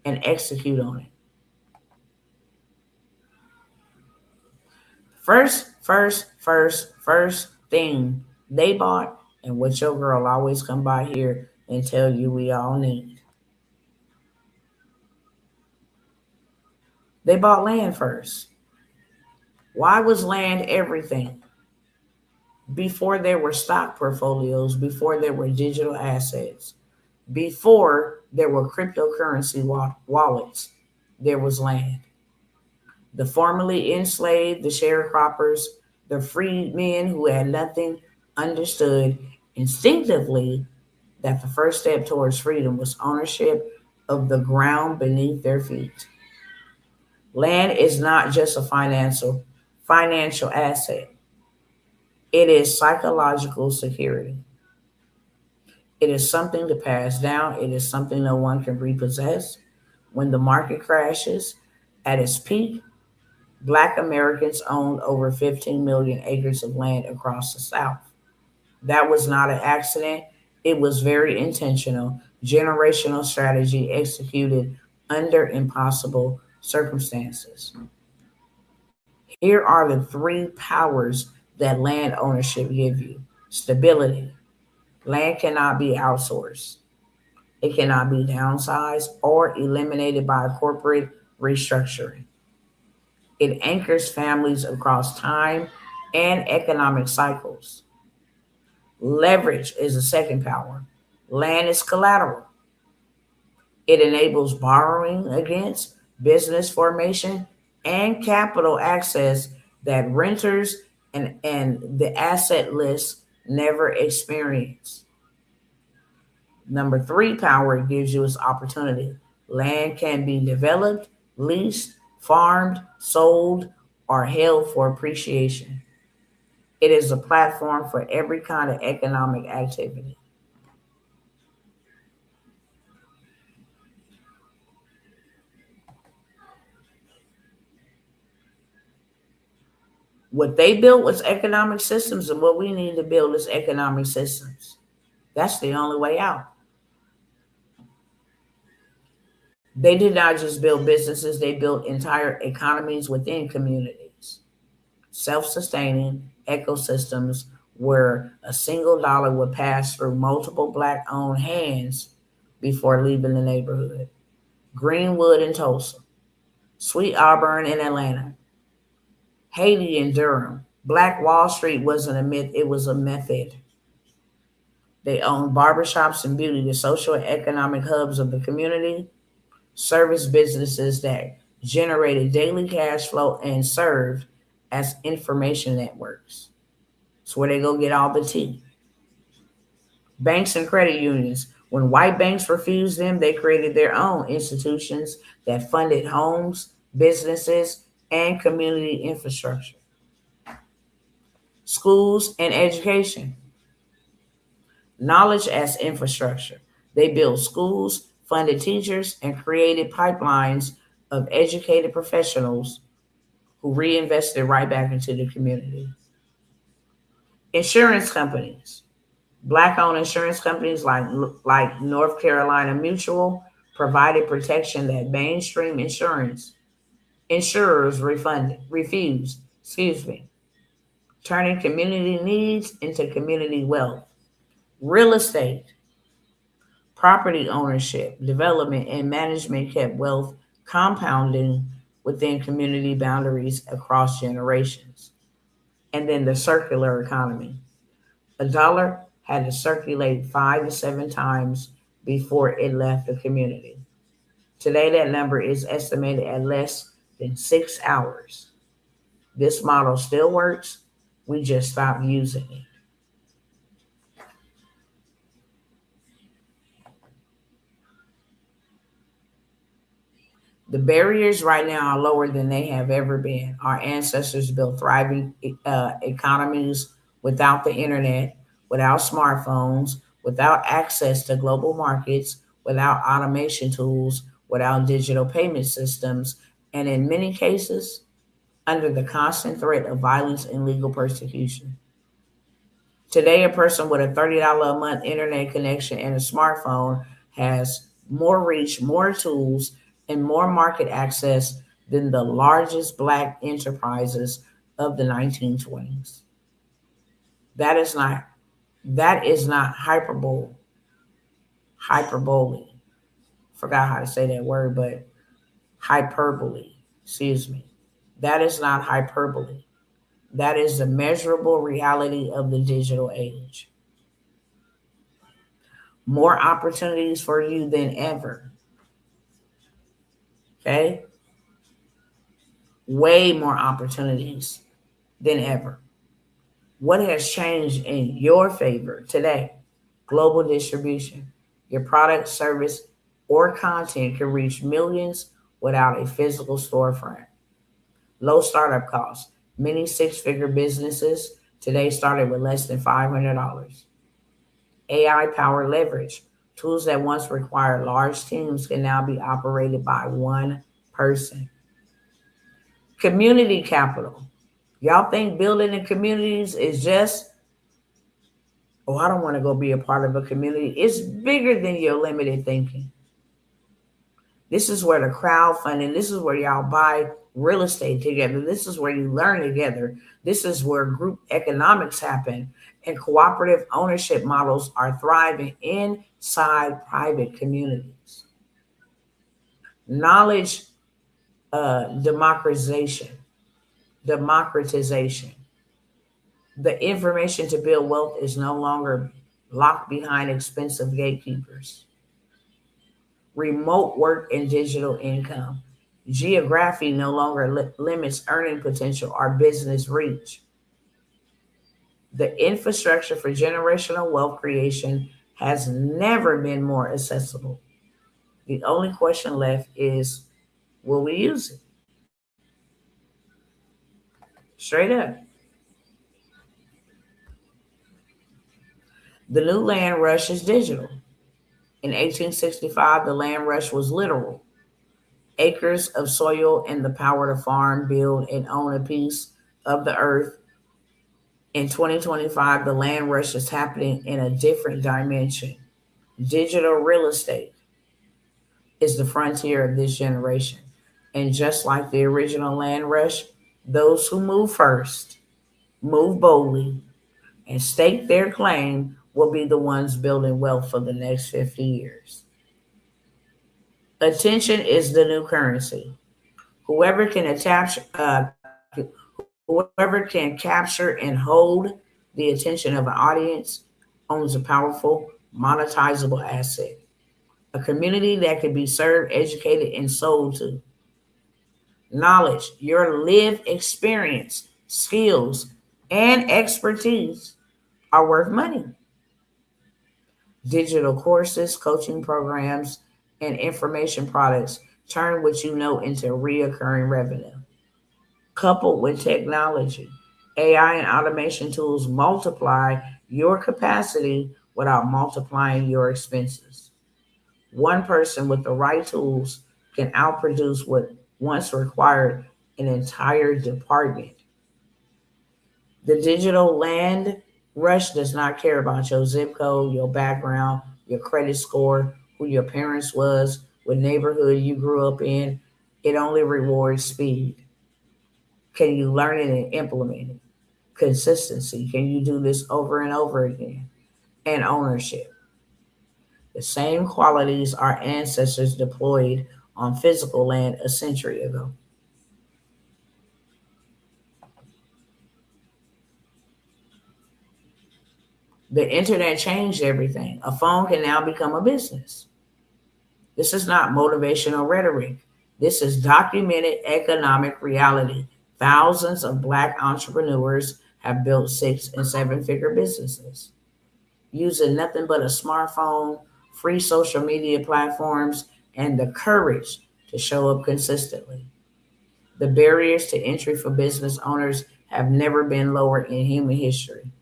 and execute on it. First thing they bought, and what your girl always come by here and tell you we all need. They bought land first. Why was land everything? Before there were stock portfolios, before there were digital assets, before there were cryptocurrency wallets, there was land. The formerly enslaved, the sharecroppers, the freedmen who had nothing understood instinctively that the first step towards freedom was ownership of the ground beneath their feet. Land is not just a financial asset. It is psychological security. It is something to pass down. It is something no one can repossess. When the market crashes at its peak, Black Americans owned over 15 million acres of land across the South. That was not an accident. It was very intentional, generational strategy executed under impossible circumstances. Here are the three powers that land ownership give you. Stability. Land cannot be outsourced. It cannot be downsized or eliminated by corporate restructuring. It anchors families across time and economic cycles. Leverage is the second power. Land is collateral. It enables borrowing against business formation and capital access that renters and the asset list never experience. Number three power it gives you is opportunity. Land can be developed, leased, farmed, sold, or held for appreciation. It is a platform for every kind of economic activity. What they built was economic systems, and what we need to build is economic systems. That's the only way out. They did not just build businesses, they built entire economies within communities, self sustaining ecosystems where a single dollar would pass through multiple Black owned hands before leaving the neighborhood. Greenwood in Tulsa, Sweet Auburn in Atlanta, Haiti in Durham. Black Wall Street wasn't a myth, it was a method. They owned barbershops and beauty, the social and economic hubs of the community, service businesses that generated daily cash flow and served as information networks. It's where they go get all the tea. Banks and credit unions. When white banks refused them, they created their own institutions that funded homes, businesses, and community infrastructure. Schools and education. Knowledge as infrastructure. They built schools, funded teachers, and created pipelines of educated professionals who reinvested right back into the community. Insurance companies. Black owned insurance companies like North Carolina Mutual provided protection that mainstream insurers refused, turning community needs into community wealth. Real estate, property ownership, development, and management kept wealth compounding within community boundaries across generations. And then the circular economy. A dollar had to circulate 5 to 7 times before it left the community. Today, that number is estimated at less than 6 hours. This model still works, we just stopped using it. The barriers right now are lower than they have ever been. Our ancestors built thriving economies without the internet, without smartphones, without access to global markets, without automation tools, without digital payment systems, and in many cases, under the constant threat of violence and legal persecution. Today, a person with a $30 a month internet connection and a smartphone has more reach, more tools, and more market access than the largest Black enterprises of the 1920s. That is not hyperbole. Forgot how to say that word, but hyperbole. Excuse me. That is not hyperbole. That is the measurable reality of the digital age. More opportunities for you than ever. Okay? Way more opportunities than ever. What has changed in your favor today? Global distribution. Your product, service, or content can reach millions without a physical storefront. Low startup costs. Many six-figure businesses today started with less than $500. AI powered leverage. Tools that once required large teams can now be operated by one person. Community capital. Y'all think building in communities is just, oh, I don't want to go be a part of a community. It's bigger than your limited thinking. This is where the crowdfunding, this is where y'all buy real estate together. This is where you learn together. This is where group economics happen and cooperative ownership models are thriving inside private communities. Knowledge democratization. Democratization. The information to build wealth is no longer locked behind expensive gatekeepers. Remote work and digital income. Geography no longer limits earning potential or business reach. The infrastructure for generational wealth creation has never been more accessible. The only question left is, will we use it? Straight up. The new land rush is digital. In 1865, the land rush was literal. Acres of soil and the power to farm, build, and own a piece of the earth. In 2025, the land rush is happening in a different dimension. Digital real estate is the frontier of this generation. And just like the original land rush, those who move first, move boldly, and stake their claim will be the ones building wealth for the next 50 years. Attention is the new currency. Whoever can attach, whoever can capture and hold the attention of an audience owns a powerful, monetizable asset. A community that can be served, educated, and sold to. Knowledge, your lived experience, skills, and expertise are worth money. Digital courses, coaching programs, and information products turn what you know into reoccurring revenue. Coupled with technology, AI and automation tools multiply your capacity without multiplying your expenses. One person with the right tools can outproduce what once required an entire department. The digital land rush does not care about your zip code, your background, your credit score, who your parents was, what neighborhood you grew up in. It only rewards speed. Can you learn it and implement it? Consistency. Can you do this over and over again? And ownership. The same qualities our ancestors deployed on physical land a century ago. The internet changed everything. A phone can now become a business. This is not motivational rhetoric. This is documented economic reality. Thousands of Black entrepreneurs have built 6 and 7 figure businesses using nothing but a smartphone, free social media platforms, and the courage to show up consistently. The barriers to entry for business owners have never been lower in human history.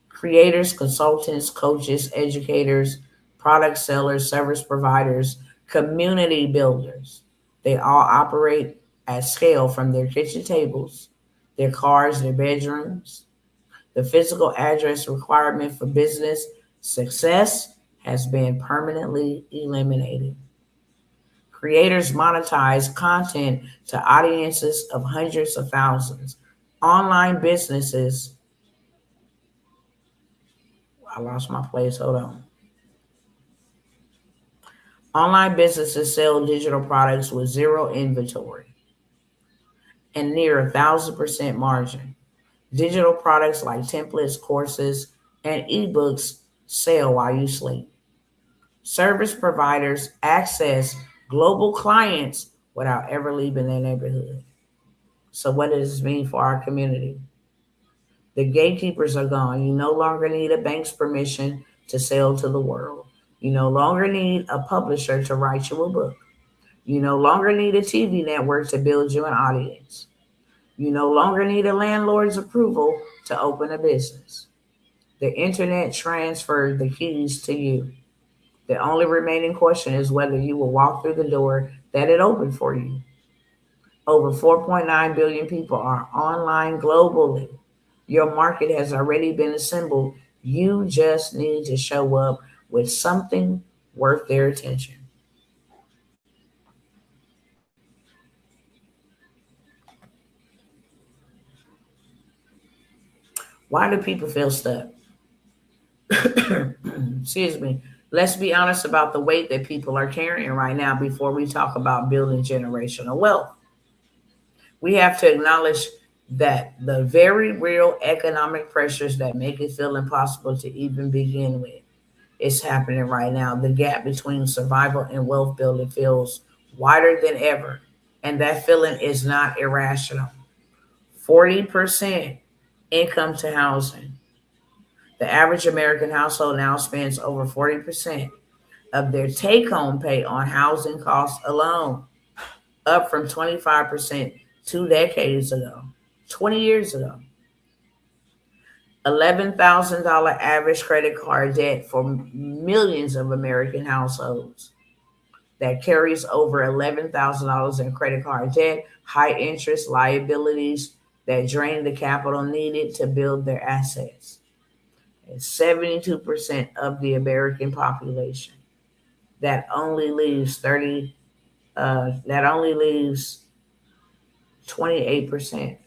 Creators, consultants, coaches, educators, product sellers, service providers, community builders. They all operate at scale from their kitchen tables, their cars, their bedrooms. The physical address requirement for business success has been permanently eliminated. Creators monetize content to audiences of hundreds of thousands. Online businesses, I lost my place, hold on. Online businesses sell digital products with zero inventory. and near 1,000% margin. Digital products like templates, courses, and ebooks sell while you sleep. Service providers access global clients without ever leaving their neighborhood. So, what does this mean for our community? The gatekeepers are gone. You no longer need a bank's permission to sell to the world. You no longer need a publisher to write you a book. You no longer need a TV network to build you an audience. You no longer need a landlord's approval to open a business. The internet transferred the keys to you. The only remaining question is whether you will walk through the door that it opened for you. Over 4.9 billion people are online globally. Your market has already been assembled. You just need to show up with something worth their attention. Why do people feel stuck? Excuse me. Let's be honest about the weight that people are carrying right now before we talk about building generational wealth. We have to acknowledge that the very real economic pressures that make it feel impossible to even begin with is happening right now. The gap between survival and wealth building feels wider than ever, and that feeling is not irrational. 40% income to housing. The average American household now spends over 40% of their take home pay on housing costs alone, up from 25% 2 decades ago, 20 years ago. $11,000 average credit card debt for millions of American households. That carries over $11,000 in credit card debt, high interest liabilities that drain the capital needed to build their assets. And 72% of the American population. That only leaves 28%.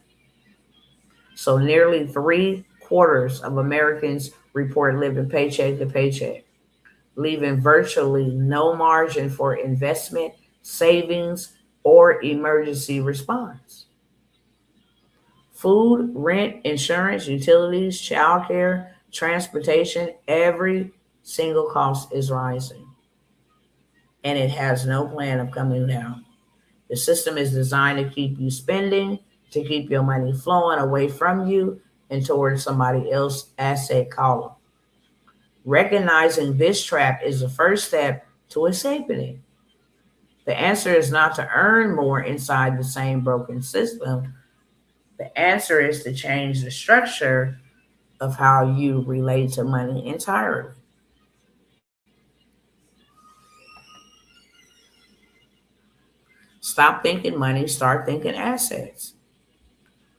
So nearly 3/4 of Americans report living paycheck to paycheck, leaving virtually no margin for investment, savings, or emergency response. Food, rent, insurance, utilities, childcare, transportation, every single cost is rising. And it has no plan of coming down. The system is designed to keep you spending, to keep your money flowing away from you and towards somebody else's asset column. Recognizing this trap is the first step to escaping it. The answer is not to earn more inside the same broken system. The answer is to change the structure of how you relate to money entirely. Stop thinking money, start thinking assets.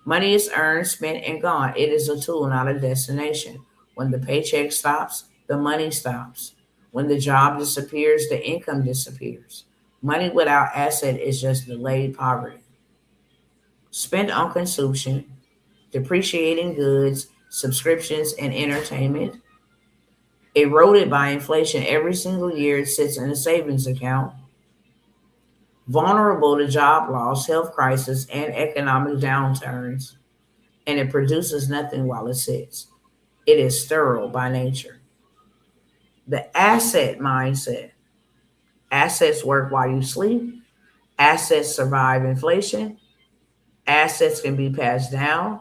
Money is earned, spent, and gone. It is a tool, not a destination. When the paycheck stops, the money stops. When the job disappears, the income disappears. Money without asset is just delayed poverty. Spent on consumption, depreciating goods, subscriptions, and entertainment. Eroded by inflation every single year, it sits in a savings account. Vulnerable to job loss, health crisis, and economic downturns, and it produces nothing while it sits. It is sterile by nature. The asset mindset. Assets work while you sleep. Assets survive inflation. Assets can be passed down.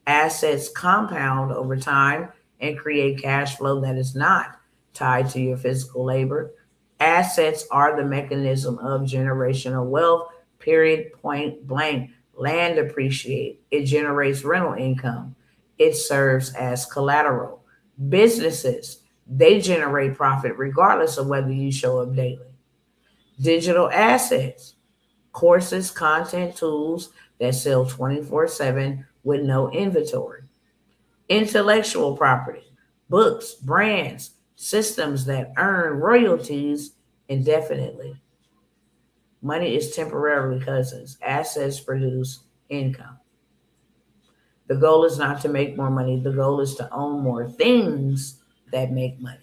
Assets compound over time and create cash flow that is not tied to your physical labor. Assets are the mechanism of generational wealth, period, point blank. Land appreciate. It generates rental income. It serves as collateral. Businesses, they generate profit regardless of whether you show up daily. Digital assets, courses, content, tools that sell 24/7 with no inventory. Intellectual property, books, brands, systems that earn royalties indefinitely. Money is temporarily cousins. Assets produce income. The goal is not to make more money. The goal is to own more things that make money.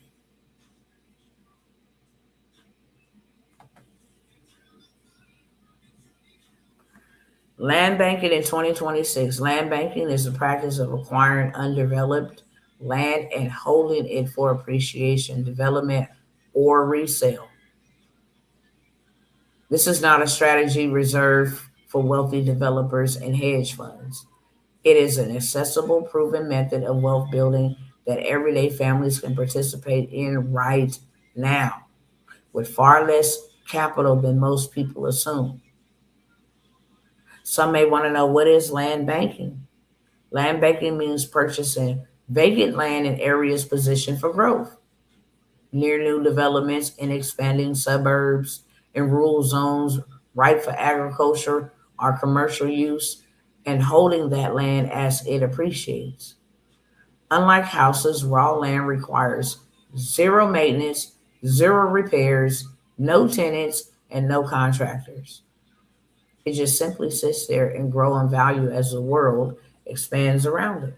Land banking in 2026. Land banking is the practice of acquiring undeveloped land and holding it for appreciation, development, or resale. This is not a strategy reserved for wealthy developers and hedge funds. It is an accessible, proven method of wealth building that everyday families can participate in right now with far less capital than most people assume. Some may want to know, what is land banking? Land banking means purchasing vacant land in areas positioned for growth, near new developments in expanding suburbs and rural zones ripe for agriculture or commercial use, and holding that land as it appreciates. Unlike houses, raw land requires zero maintenance, zero repairs, no tenants, and no contractors. It just simply sits there and grows in value as the world expands around it.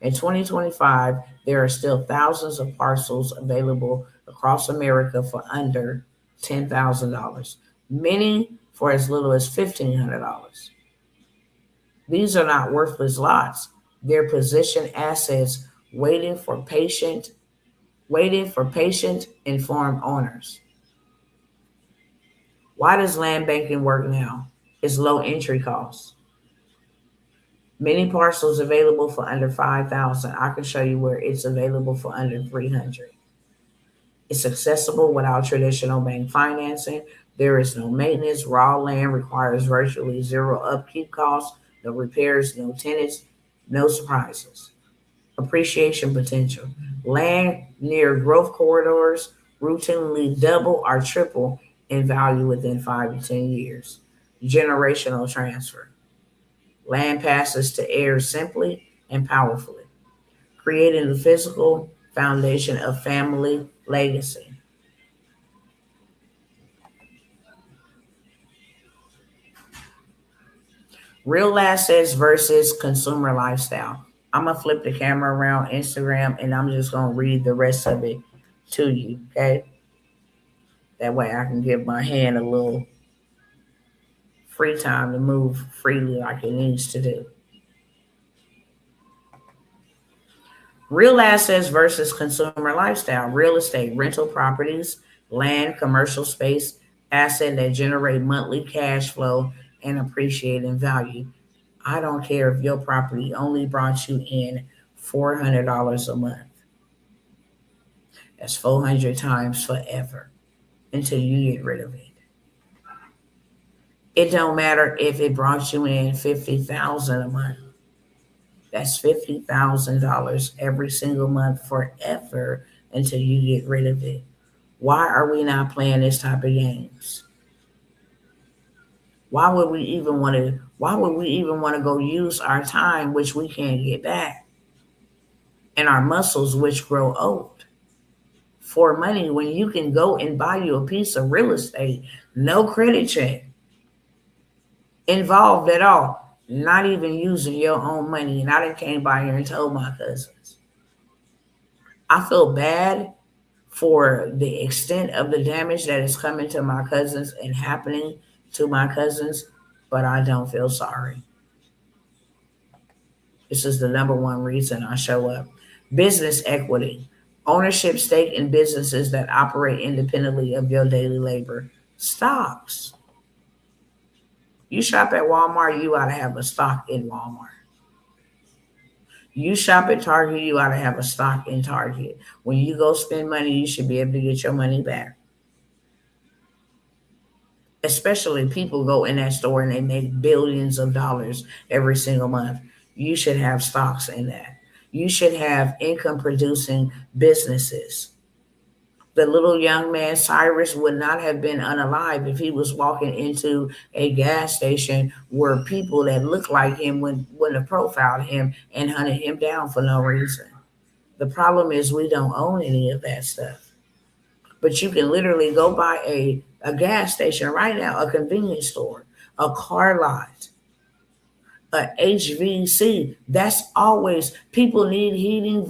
In 2025, there are still thousands of parcels available across America for under $10,000, many for as little as $1,500. These are not worthless lots. They're positioned assets waiting for patient, informed owners. Why does land banking work now? It's low entry costs. Many parcels available for under 5,000. I can show you where it's available for under 300. It's accessible without traditional bank financing. There is no maintenance. Raw land requires virtually zero upkeep costs, no repairs, no tenants, no surprises. Appreciation potential. Land near growth corridors routinely double or triple in value within 5 to 10 years. Generational transfer. Land passes to heirs simply and powerfully, creating the physical foundation of family legacy. Real assets versus consumer lifestyle. I'm going to flip the camera around Instagram and I'm just going to read the rest of it to you, okay? That way I can give my hand a little free time to move freely like it needs to do. Real assets versus consumer lifestyle. Real estate, rental properties, land, commercial space, asset that generate monthly cash flow and appreciate in value. I don't care if your property only brought you in $400 a month. That's 400 times forever until you get rid of it. It don't matter if it brought you in 50,000 a month. That's $50,000 every single month forever until you get rid of it. Why are we not playing this type of games? Why would we even want to go use our time, which we can't get back, and our muscles, which grow old, for money when you can go and buy you a piece of real estate, no credit check involved at all, not even using your own money? And I came by here and told my cousins. I feel bad for the extent of the damage that is coming to my cousins and happening to my cousins, but I don't feel sorry. This is the number one reason I show up. Business equity. Ownership stake in businesses that operate independently of your daily labor. Stocks. You shop at Walmart, you ought to have a stock in Walmart. You shop at Target, you ought to have a stock in Target. When you go spend money, you should be able to get your money back. Especially people go in that store and they make billions of dollars every single month. You should have stocks in that. You should have income producing businesses. The little young man, Cyrus, would not have been unalive if he was walking into a gas station where people that looked like him wouldn't have profiled him and hunted him down for no reason. The problem is we don't own any of that stuff. But you can literally go by a gas station right now, a convenience store, a car lot, a HVC. That's always, people need heating,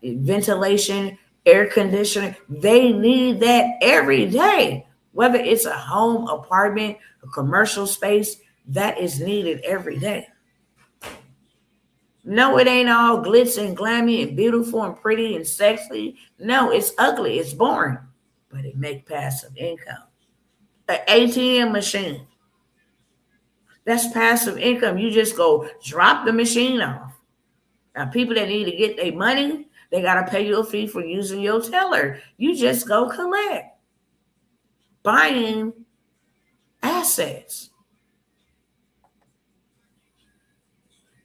ventilation, air conditioning. They need that every day. Whether it's a home, apartment, a commercial space, that is needed every day. No, it ain't all glitz and glammy and beautiful and pretty and sexy. No, it's ugly. It's boring, but it make passive income. An ATM machine. That's passive income. You just go drop the machine off. Now, people that need to get their money, they got to pay you a fee for using your teller. You just go collect. Buying assets.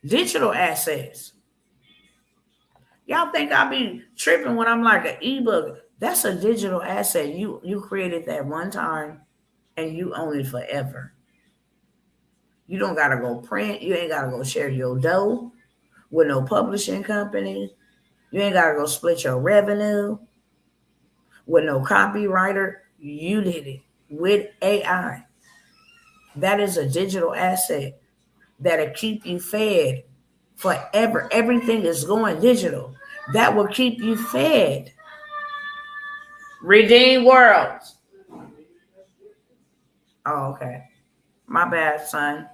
Digital assets. Y'all think I'll be tripping when I'm like an ebook. That's a digital asset. You created that one time and you own it forever. You don't got to go print. You ain't got to go share your dough with no publishing company. You ain't got to go split your revenue with no copywriter. You did it with AI. That is a digital asset that'll keep you fed forever. Everything is going digital. That will keep you fed. Redeem worlds. Oh, okay. My bad, son.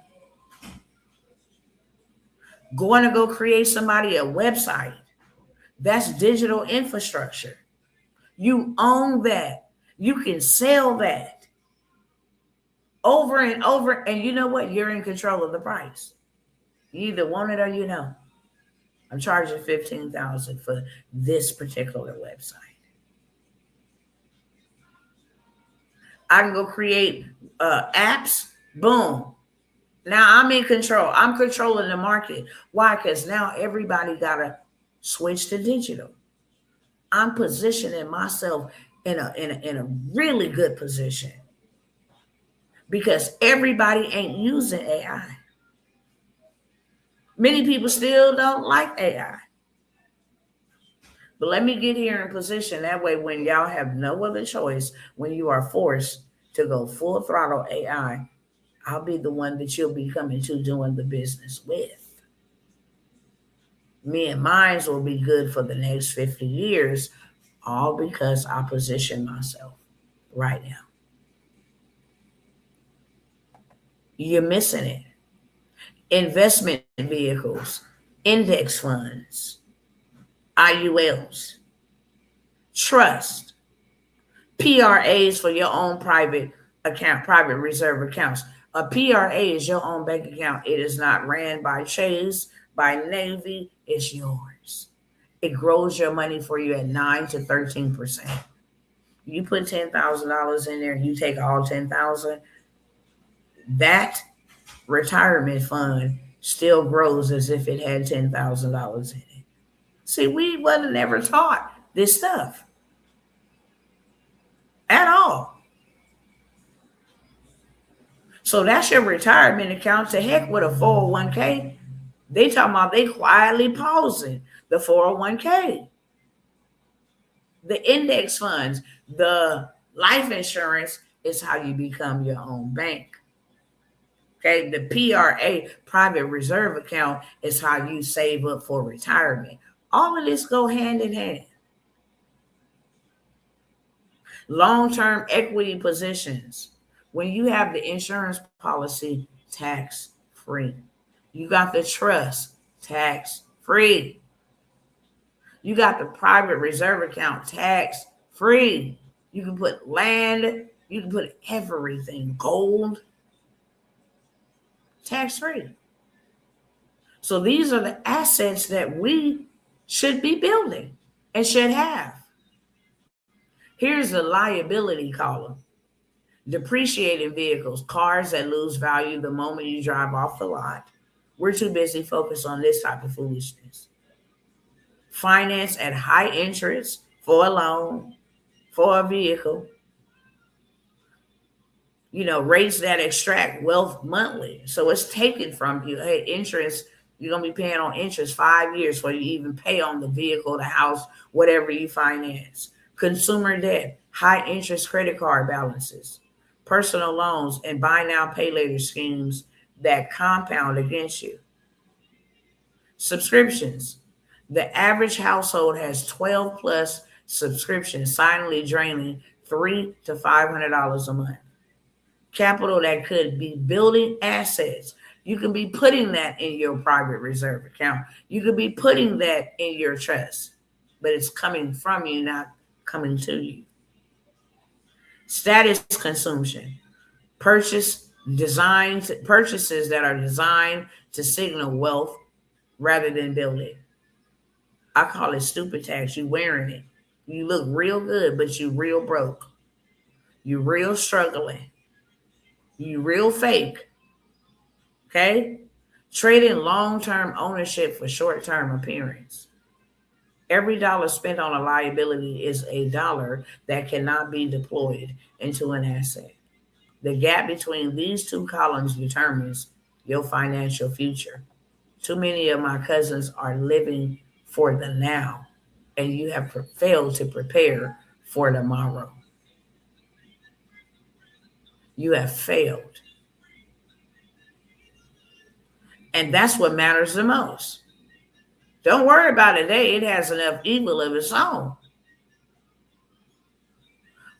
Going to go create somebody a website. That's digital infrastructure. You own that. You can sell that over and over. And you know what? You're in control of the price. You either want it or you don't. I'm charging $15,000 for this particular website. I can go create apps. Boom. Now I'm in control. I'm controlling the market. Why? Because now everybody got to switch to digital. I'm positioning myself in a really good position because everybody ain't using AI. Many people still don't like AI. But let me get here in position. That way, when y'all have no other choice, when you are forced to go full throttle AI, I'll be the one that you'll be coming to doing the business with. Me and mine will be good for the next 50 years, all because I position myself right now. You're missing it. Investment vehicles, index funds, IULs, trust, PRAs for your own private account, private reserve accounts. A PRA is your own bank account. It is not ran by Chase, by Navy. It's yours. It grows your money for you at 9 to 13%. You put $10,000 in there, you take all $10,000. That retirement fund still grows as if it had $10,000 in it. See, we wasn't ever taught this stuff at all. So that's your retirement account. To heck with a 401k. They talking about they quietly pausing the 401k. The index funds, the life insurance is how you become your own bank. Okay, the PRA, private reserve account, is how you save up for retirement. All of this go hand in hand. Long-term equity positions. When you have the insurance policy, tax-free. You got the trust, tax-free. You got the private reserve account, tax-free. You can put land, you can put everything, gold, tax-free. So these are the assets that we should be building and should have. Here's the liability column. Depreciating vehicles, cars that lose value the moment you drive off the lot. We're too busy focused on this type of foolishness. Finance at high interest for a loan, for a vehicle. You know, rates that extract wealth monthly. So it's taken from you. Hey, interest, you're going to be paying on interest 5 years before you even pay on the vehicle, the house, whatever you finance. Consumer debt, high interest credit card balances, personal loans, and buy now, pay later schemes that compound against you. Subscriptions. The average household has 12 plus subscriptions, silently draining $300 to $500 a month. Capital that could be building assets. You can be putting that in your private reserve account. You could be putting that in your trust, but it's coming from you, not coming to you. Status consumption. Purchases that are designed to signal wealth rather than build it. I call it stupid tax. You wearing it. You look real good, but you real broke. You real struggling. You real fake. Okay? Trading long-term ownership for short-term appearance. Every dollar spent on a liability is a dollar that cannot be deployed into an asset. The gap between these two columns determines your financial future. Too many of my cousins are living for the now, and you have failed to prepare for tomorrow. You have failed. And that's what matters the most. Don't worry about today. It has enough evil of its own.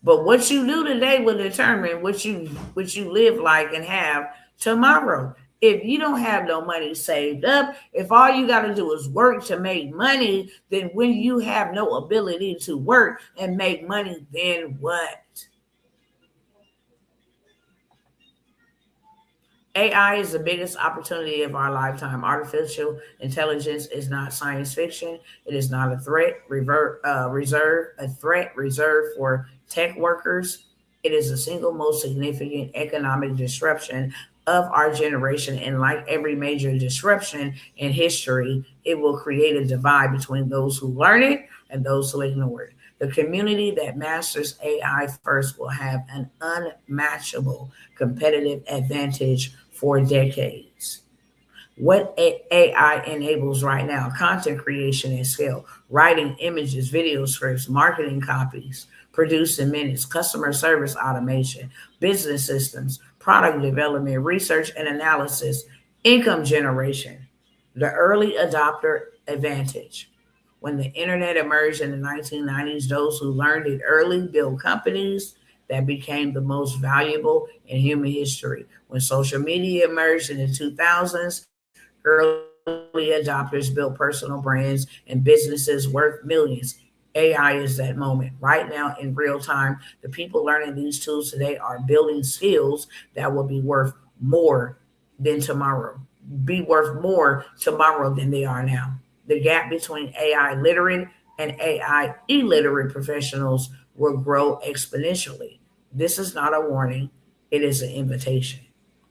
But what you do today will determine what you live like and have tomorrow. If you don't have no money saved up, if all you got to do is work to make money, then when you have no ability to work and make money, then what? AI is the biggest opportunity of our lifetime. Artificial intelligence is not science fiction. It is not a threat reserved for tech workers. It is the single most significant economic disruption of our generation. And like every major disruption in history, it will create a divide between those who learn it and those who ignore it. The community that masters AI first will have an unmatchable competitive advantage for decades. What AI enables right now: content creation at scale, writing images, video scripts, marketing copies, produced in minutes, customer service automation, business systems, product development, research and analysis, income generation. The early adopter advantage. When the internet emerged in the 1990s, those who learned it early built companies that became the most valuable in human history. When social media emerged in the 2000s, early adopters built personal brands and businesses worth millions. AI is that moment. Right now, in real time, the people learning these tools today are building skills that will be worth more than tomorrow, than they are now. The gap between AI literate and AI illiterate professionals will grow exponentially. This is not a warning, it is an invitation.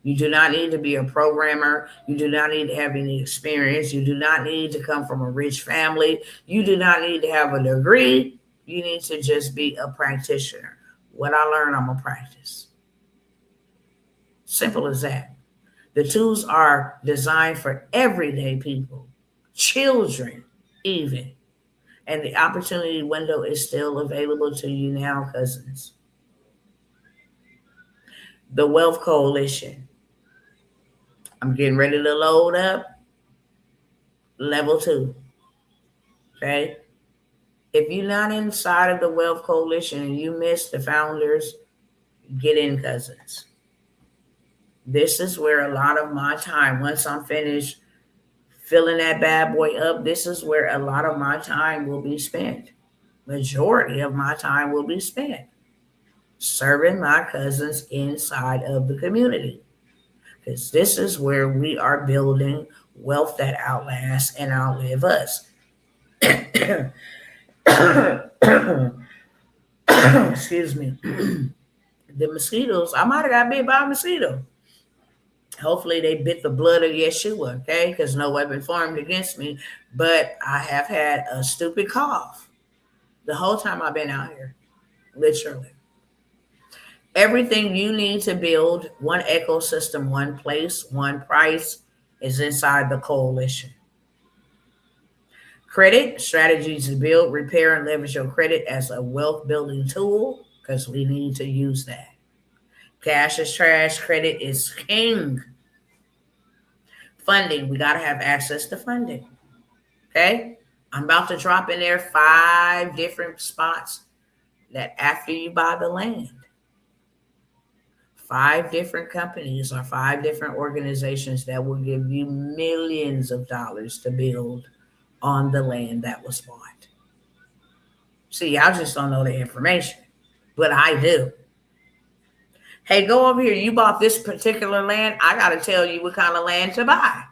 You do not need to be a programmer. You do not need to have any experience. You do not need to come from a rich family. You do not need to have a degree. You need to just be a practitioner. What I learn, I'm going to practice. Simple as that. The tools are designed for everyday people, children even. And the opportunity window is still available to you now, cousins. The Wealth Coalition. I'm getting ready to load up level 2. Okay. If you're not inside of the Wealth Coalition and you miss the founders, get in, cousins. This is where a lot of my time, once I'm finished filling that bad boy up, this is where a lot of my time will be spent. Majority of my time will be spent serving my cousins inside of the community. Because this is where we are building wealth that outlasts and outlive us. Excuse me. The mosquitoes, I might have got bit by a mosquito. Hopefully they bit the blood of Yeshua, okay? Because no weapon formed against me. But I have had a stupid cough the whole time I've been out here, literally. Everything you need to build one ecosystem, one place, one price is inside the coalition. Credit, strategies to build, repair, and leverage your credit as a wealth building tool, because we need to use that. Cash is trash, credit is king. Funding, we got to have access to funding. Okay? I'm about to drop in there 5 different spots that after you buy the land, 5 different companies or 5 different organizations that will give you millions of dollars to build on the land that was bought. See, y'all just don't know the information, but I do. Hey, go over here. You bought this particular land. I got to tell you what kind of land to buy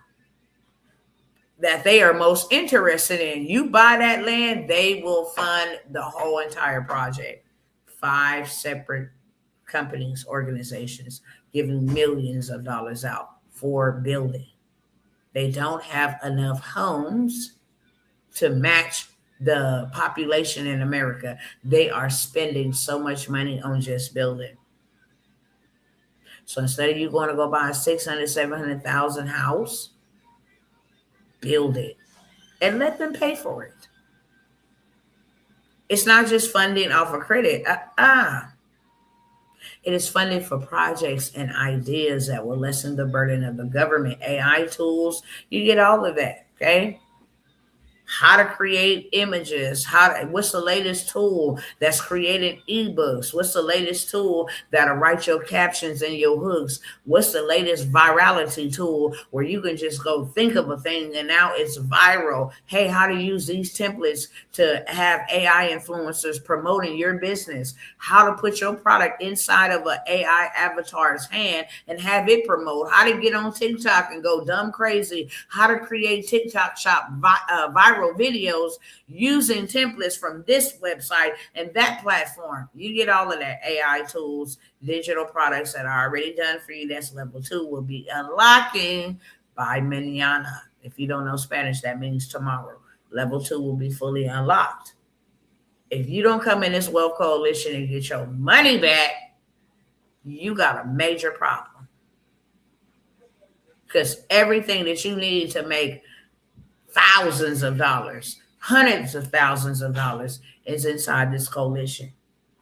that they are most interested in. You buy that land, they will fund the whole entire project. 5 separate companies, organizations giving millions of dollars out for building. They don't have enough homes to match the population in America. They are spending so much money on just building. So instead of you going to go buy a 600, 700,000 house, build it and let them pay for it. It's not just funding off of credit. It is funding for projects and ideas that will lessen the burden of the government. AI tools, you get all of that, okay? How to create images, what's the latest tool that's creating ebooks? What's the latest tool that'll write your captions and your hooks? What's the latest virality tool where you can just go think of a thing and now it's viral? Hey, how to use these templates to have AI influencers promoting your business? How to put your product inside of an AI avatar's hand and have it promote? How to get on TikTok and go dumb crazy? How to create TikTok shop viral videos using templates from this website and that platform. You get all of that. AI tools, digital products that are already done for you. That's level 2 will be unlocking by mañana. If you don't know Spanish, that means tomorrow. Level 2 will be fully unlocked. If you don't come in this Wealth Coalition and get your money back, you got a major problem. Because everything that you need to make thousands of dollars, hundreds of thousands of dollars is inside this coalition.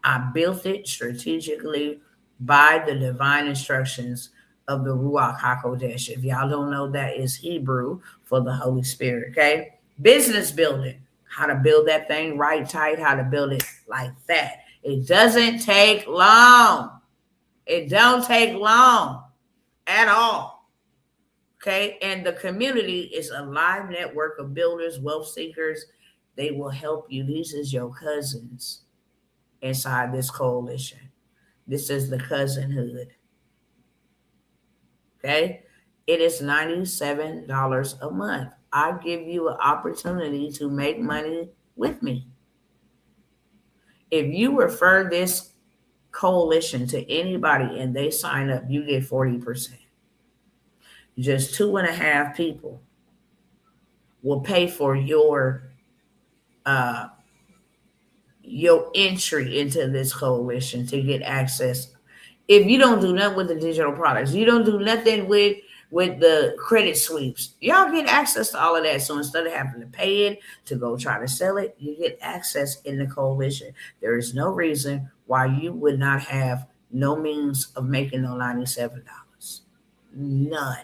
I built it strategically by the divine instructions of the Ruach HaKodesh. If y'all don't know, that is Hebrew for the Holy Spirit, okay? Business building, how to build that thing right tight, how to build it like that. It doesn't take long. It don't take long at all. Okay, and the community is a live network of builders, wealth seekers. They will help you. These is your cousins inside this coalition. This is the cousinhood. Okay, it is $97 a month. I give you an opportunity to make money with me. If you refer this coalition to anybody and they sign up, you get 40%. Just 2.5 people will pay for your entry into this coalition to get access. If you don't do nothing with the digital products, you don't do nothing with the credit sweeps, y'all get access to all of that. So instead of having to pay it to go try to sell it, you get access in the coalition. There is no reason why you would not have no means of making no $97. None.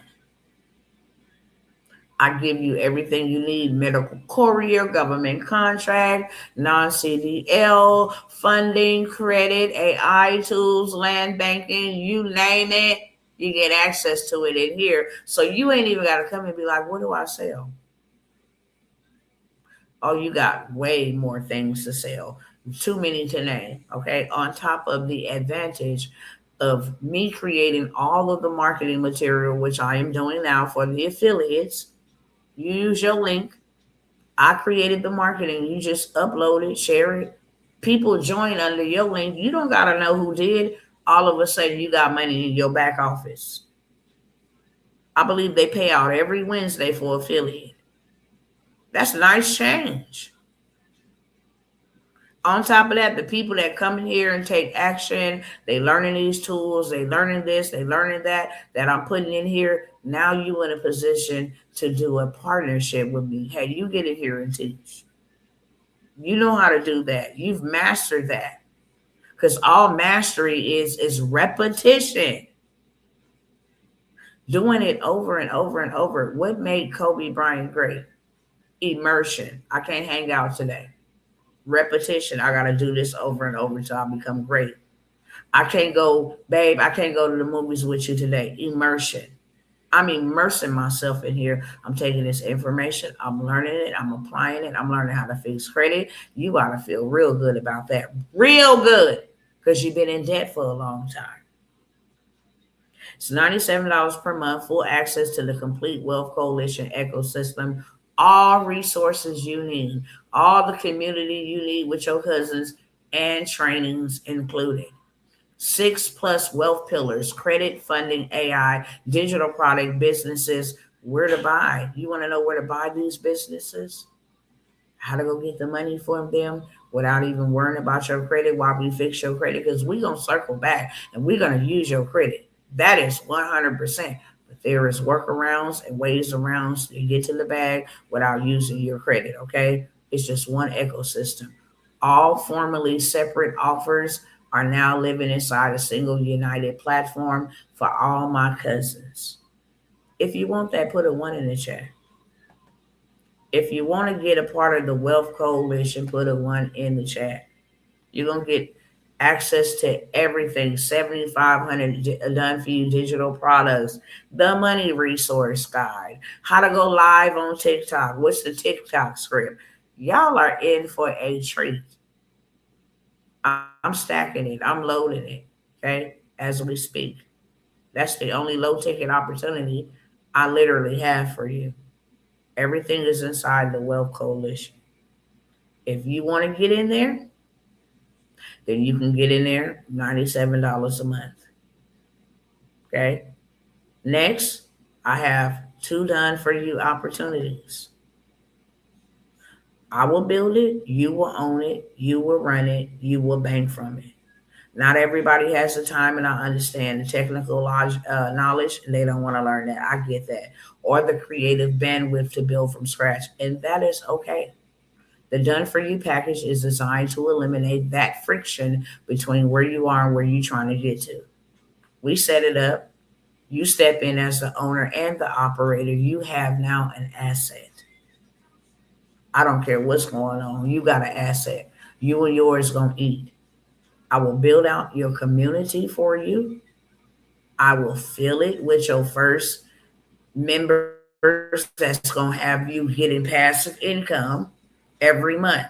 I give you everything you need: medical courier, government contract, non-CDL, funding, credit, AI tools, land banking, you name it, you get access to it in here. So you ain't even got to come and be like, what do I sell? Oh, you got way more things to sell. Too many to name, okay? On top of the advantage of me creating all of the marketing material, which I am doing now for the affiliates. You use your link. I created the marketing. You just upload it, share it. People join under your link. You don't got to know who did. All of a sudden, you got money in your back office. I believe they pay out every Wednesday for affiliate. That's a nice change. On top of that, the people that come in here and take action, they learning these tools, they learning this, they learning that I'm putting in here. Now you in a position to do a partnership with me. Hey, you get in here and teach. You know how to do that. You've mastered that. Because all mastery is repetition. Doing it over and over and over. What made Kobe Bryant great? Immersion. I can't hang out today. Repetition. I got to do this over and over until I become great. I can't go, babe, I can't go to the movies with you today. Immersion. I'm immersing myself in here. I'm taking this information, I'm learning it, I'm applying it, I'm learning how to fix credit. You got to feel real good about that. Real good. Because you've been in debt for a long time. It's $97 per month, full access to the complete Wealth Coalition ecosystem, all resources you need, all the community you need with your cousins, and trainings included. 6+ wealth pillars: credit, funding, AI, digital product, businesses, where to buy. You want to know where to buy these businesses? How to go get the money from them without even worrying about your credit while we fix your credit, because we're going to circle back and we're going to use your credit. That is 100%. But there is workarounds and ways around to get to the bag without using your credit, okay? It's just one ecosystem. All formerly separate offers are now living inside a single united platform for all my cousins. If you want that, put a 1 in the chat. If you want to get a part of the Wealth Coalition, put a 1 in the chat. You're going to get access to everything, 7,500 done for you digital products, the money resource guide, how to go live on TikTok, what's the TikTok script. Y'all are in for a treat. I'm stacking it. I'm loading it, okay, as we speak. That's the only low ticket opportunity I literally have for you. Everything is inside the Wealth Coalition. If you want to get in there, then you can get in there, $97 a month. Okay. Next, I have 2 done for you opportunities. I will build it, you will own it, you will run it, you will bank from it. Not everybody has the time, and I understand the technical knowledge, and they don't want to learn that. I get that. Or the creative bandwidth to build from scratch, and that is okay. The Done For You package is designed to eliminate that friction between where you are and where you're trying to get to. We set it up. You step in as the owner and the operator. You have now an asset. I don't care what's going on. You got an asset. You and yours going to eat. I will build out your community for you. I will fill it with your first members that's going to have you getting passive income every month.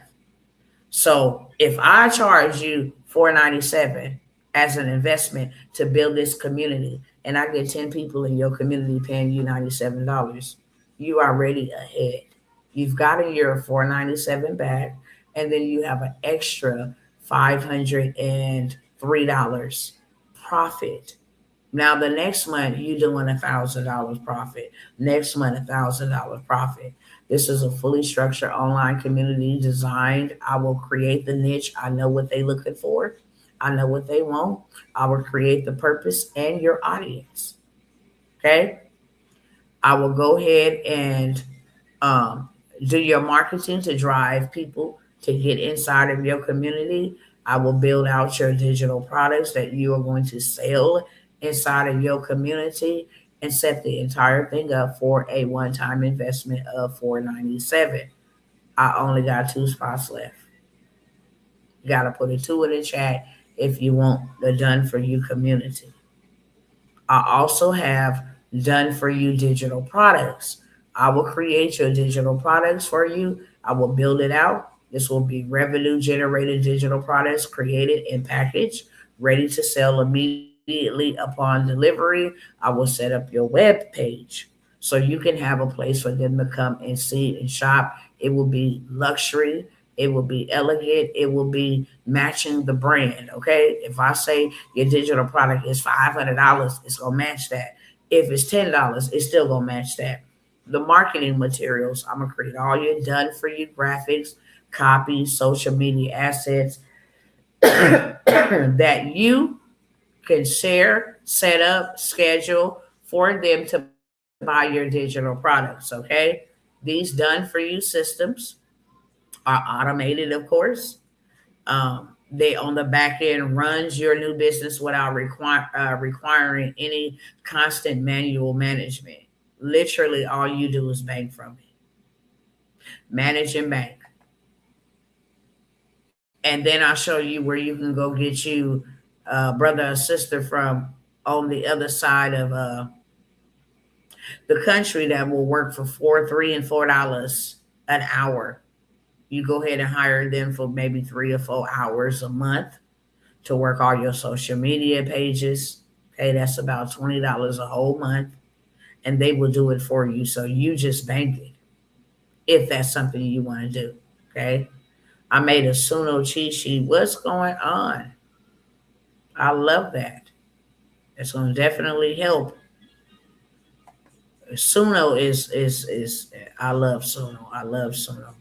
So if I charge you $497 as an investment to build this community, and I get 10 people in your community paying you $97, you are already ahead. You've got a year of $497 back, and then you have an extra $503 profit. Now the next month you're doing $1,000 profit. Next month $1,000 profit. This is a fully structured online community designed. I will create the niche. I know what they're looking for. I know what they want. I will create the purpose and your audience. Okay. I will go ahead and do your marketing to drive people to get inside of your community. I will build out your digital products that you are going to sell inside of your community and set the entire thing up for a one-time investment of $497. I only got 2 spots left. You got to put a 2 in the chat if you want the Done For You community. I also have Done For You digital products. I will create your digital products for you. I will build it out. This will be revenue generated digital products created and packaged, ready to sell immediately upon delivery. I will set up your web page so you can have a place for them to come and see and shop. It will be luxury. It will be elegant. It will be matching the brand. Okay. If I say your digital product is $500, it's going to match that. If it's $10, it's still going to match that. The marketing materials, I'm going to create all your Done For You graphics, copy, social media assets that you can share, set up, schedule for them to buy your digital products. Okay. These Done For You systems are automated, of course. They on the back end runs your new business without requiring any constant manual management. Literally, all you do is bank from it. Manage and bank. And then I'll show you where you can go get you a brother or sister from on the other side of the country that will work for $3 and $4 an hour. You go ahead and hire them for maybe 3 or 4 hours a month to work all your social media pages. Okay, that's about $20 a whole month, and they will do it for you. So you just bank it if that's something you want to do. Okay, I made a Suno cheat sheet. What's going on? I love that. It's going to definitely help. Suno is I love Suno. I love Suno.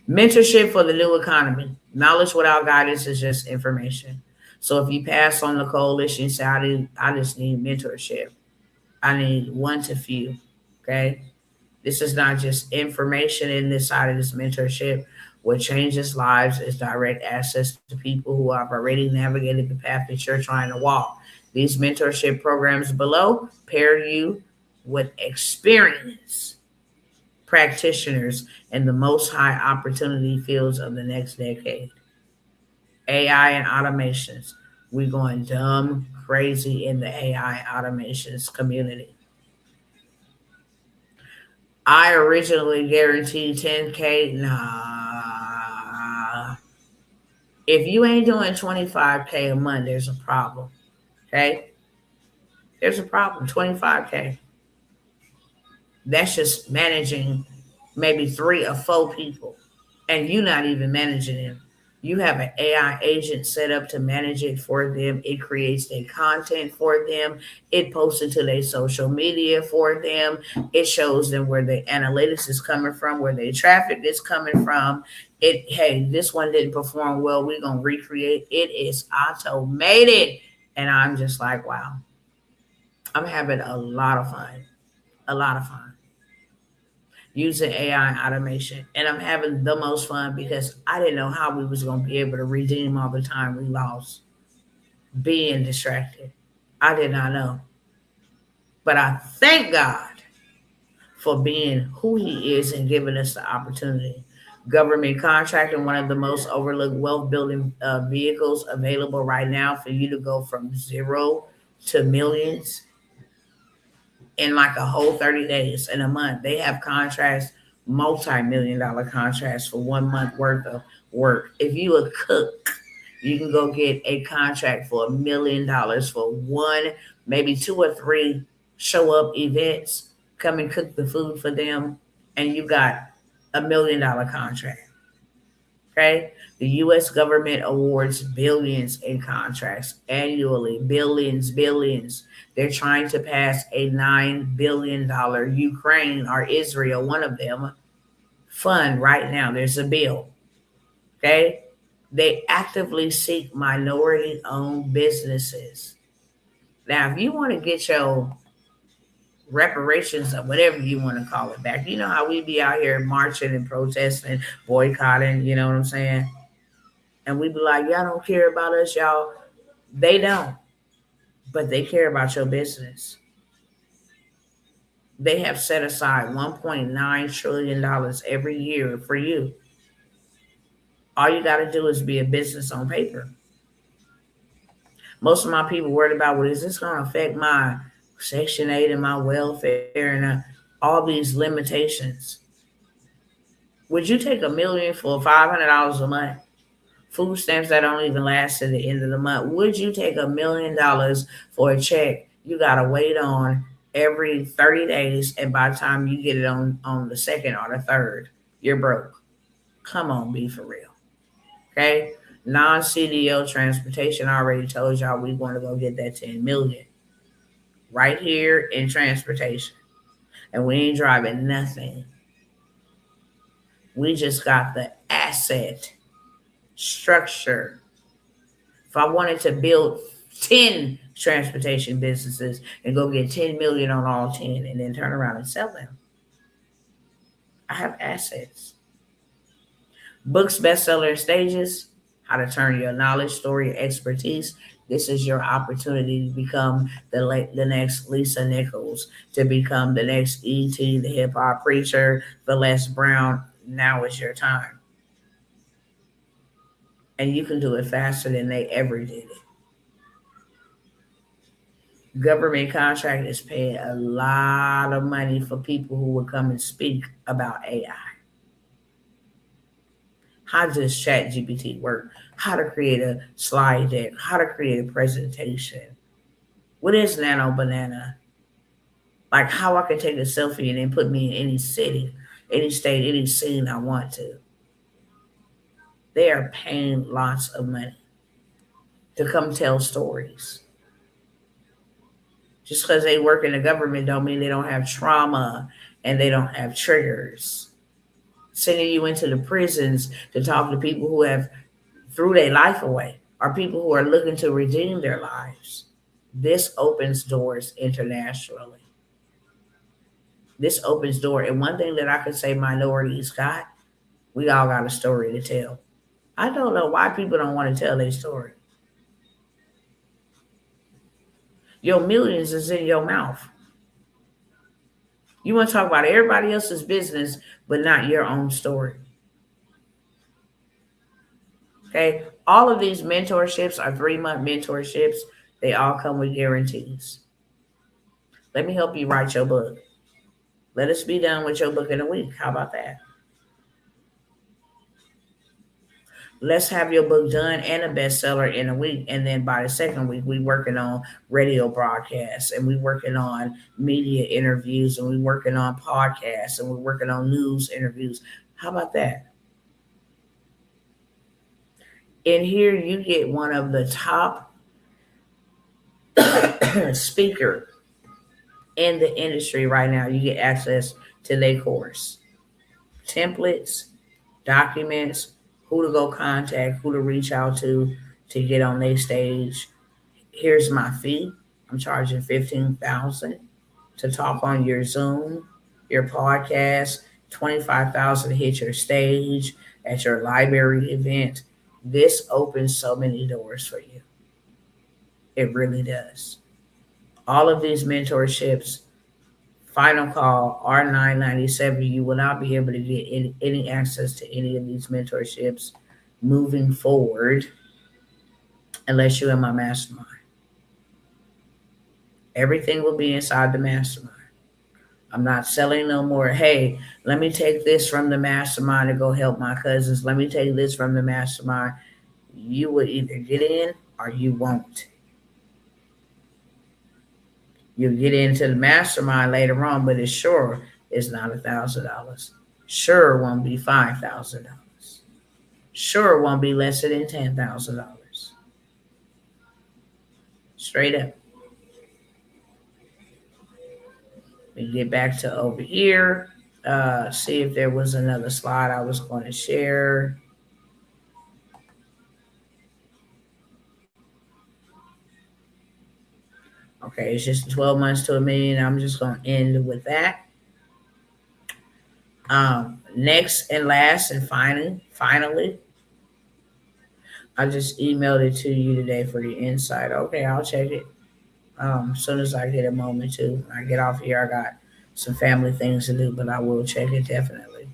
Mentorship for the new economy. Knowledge without guidance is just information. So if you pass on the coalition, say I just need mentorship. I need one to few. Okay. This is not just information in this side of this mentorship. What changes lives is direct access to people who have already navigated the path that you're trying to walk. These mentorship programs below pair you with experienced practitioners in the most high opportunity fields of the next decade. AI and automations. We're going dumb crazy in the AI automations community. I originally guaranteed 10K. Nah. If you ain't doing 25K a month, there's a problem. Okay? There's a problem. 25K. That's just managing maybe 3 or 4 people. And you're not even managing them. You have an AI agent set up to manage it for them. It creates their content for them. It posts it to their social media for them. It shows them where the analytics is coming from, where their traffic is coming from. Hey, this one didn't perform well. We're going to recreate. It is automated. And I'm just like, wow. I'm having a lot of fun. A lot of fun. Using AI automation. And I'm having the most fun because I didn't know how we was going to be able to redeem all the time we lost being distracted. I did not know. But I thank God for being who he is and giving us the opportunity. Government contracting, one of the most overlooked wealth building vehicles available right now for you to go from zero to millions in like a whole 30 days in a month. They have contracts, multi-million-dollar contracts for 1 month worth of work. If you a cook, you can go get a contract for $1 million for 1, maybe 2 or 3 show up events. Come and cook the food for them, and you got $1 million contract. Okay? The U.S. government awards billions in contracts annually. Billions. They're trying to pass a $9 billion Ukraine or Israel, one of them, fund right now. There's a bill. Okay? They actively seek minority-owned businesses. Now, if you want to get your reparations or whatever you want to call it back, you know how we be out here marching and protesting, boycotting, you know what I'm saying? And we be like, y'all don't care about us, y'all. They don't. But they care about your business. They have set aside $1.9 trillion every year for you. All you got to do is be a business on paper. Most of my people worried about, well, is this going to affect my Section 8 and my welfare and all these limitations? Would you take $1 million for $500 a month? Food stamps that don't even last to the end of the month. Would you take $1 million for a check you got to wait on every 30 days, and by the time you get it on the 2nd or the 3rd, you're broke? Come on, be for real. Okay? Non-CDL transportation, I already told y'all we want to go get that $10 million right here in transportation. And we ain't driving nothing. We just got the asset structure. If I wanted to build 10 transportation businesses and go get 10 million on all 10 and then turn around and sell them, I have assets. Books, bestseller stages, how to turn your knowledge, story, expertise. This is your opportunity to become the next Lisa Nichols, to become the next E.T., the hip hop preacher, the Les Brown. Now is your time. And you can do it faster than they ever did it. Government contract is paying a lot of money for people who will come and speak about AI. How does ChatGPT work? How to create a slide deck? How to create a presentation? What is Nano Banana? Like how I can take a selfie and then put me in any city, any state, any scene I want to. They are paying lots of money to come tell stories. Just because they work in the government don't mean they don't have trauma and they don't have triggers. Sending you into the prisons to talk to people who have threw their life away or people who are looking to redeem their lives. This opens doors internationally. This opens door. And one thing that I could say minorities got, we all got a story to tell. I don't know why people don't want to tell their story. Your millions is in your mouth. You want to talk about everybody else's business, but not your own story. Okay. All of these mentorships are 3-month mentorships. They all come with guarantees. Let me help you write your book. Let us be done with your book in a week. How about that? Let's have your book done and a bestseller in a week. And then by the second week, we working on radio broadcasts and we working on media interviews and we working on podcasts and we're working on news interviews. How about that? In here, you get one of the top speaker in the industry right now. You get access to their course, templates, documents, who to go contact, who to reach out to get on their stage. Here's my fee. I'm charging $15,000 to talk on your Zoom, your podcast, $25,000 to hit your stage at your library event. This opens so many doors for you. It really does. All of these mentorships, final call, R997. You will not be able to get any access to any of these mentorships moving forward unless you're in my mastermind. Everything will be inside the mastermind. I'm not selling no more. Hey, let me take this from the mastermind to go help my cousins. Let me take this from the mastermind. You will either get in or you won't. You'll get into the mastermind later on, but it sure is not $1,000. Sure won't be $5,000. Sure won't be less than $10,000. Straight up. We get back to over here. See if there was another slide I was going to share. Okay, it's just 12 months to $1 million. I'm just going to end with that. Next and last and finally, I just emailed it to you today for the insight. Okay, I'll check it. As soon as I get a moment to. I get off here, I got some family things to do, but I will check it definitely.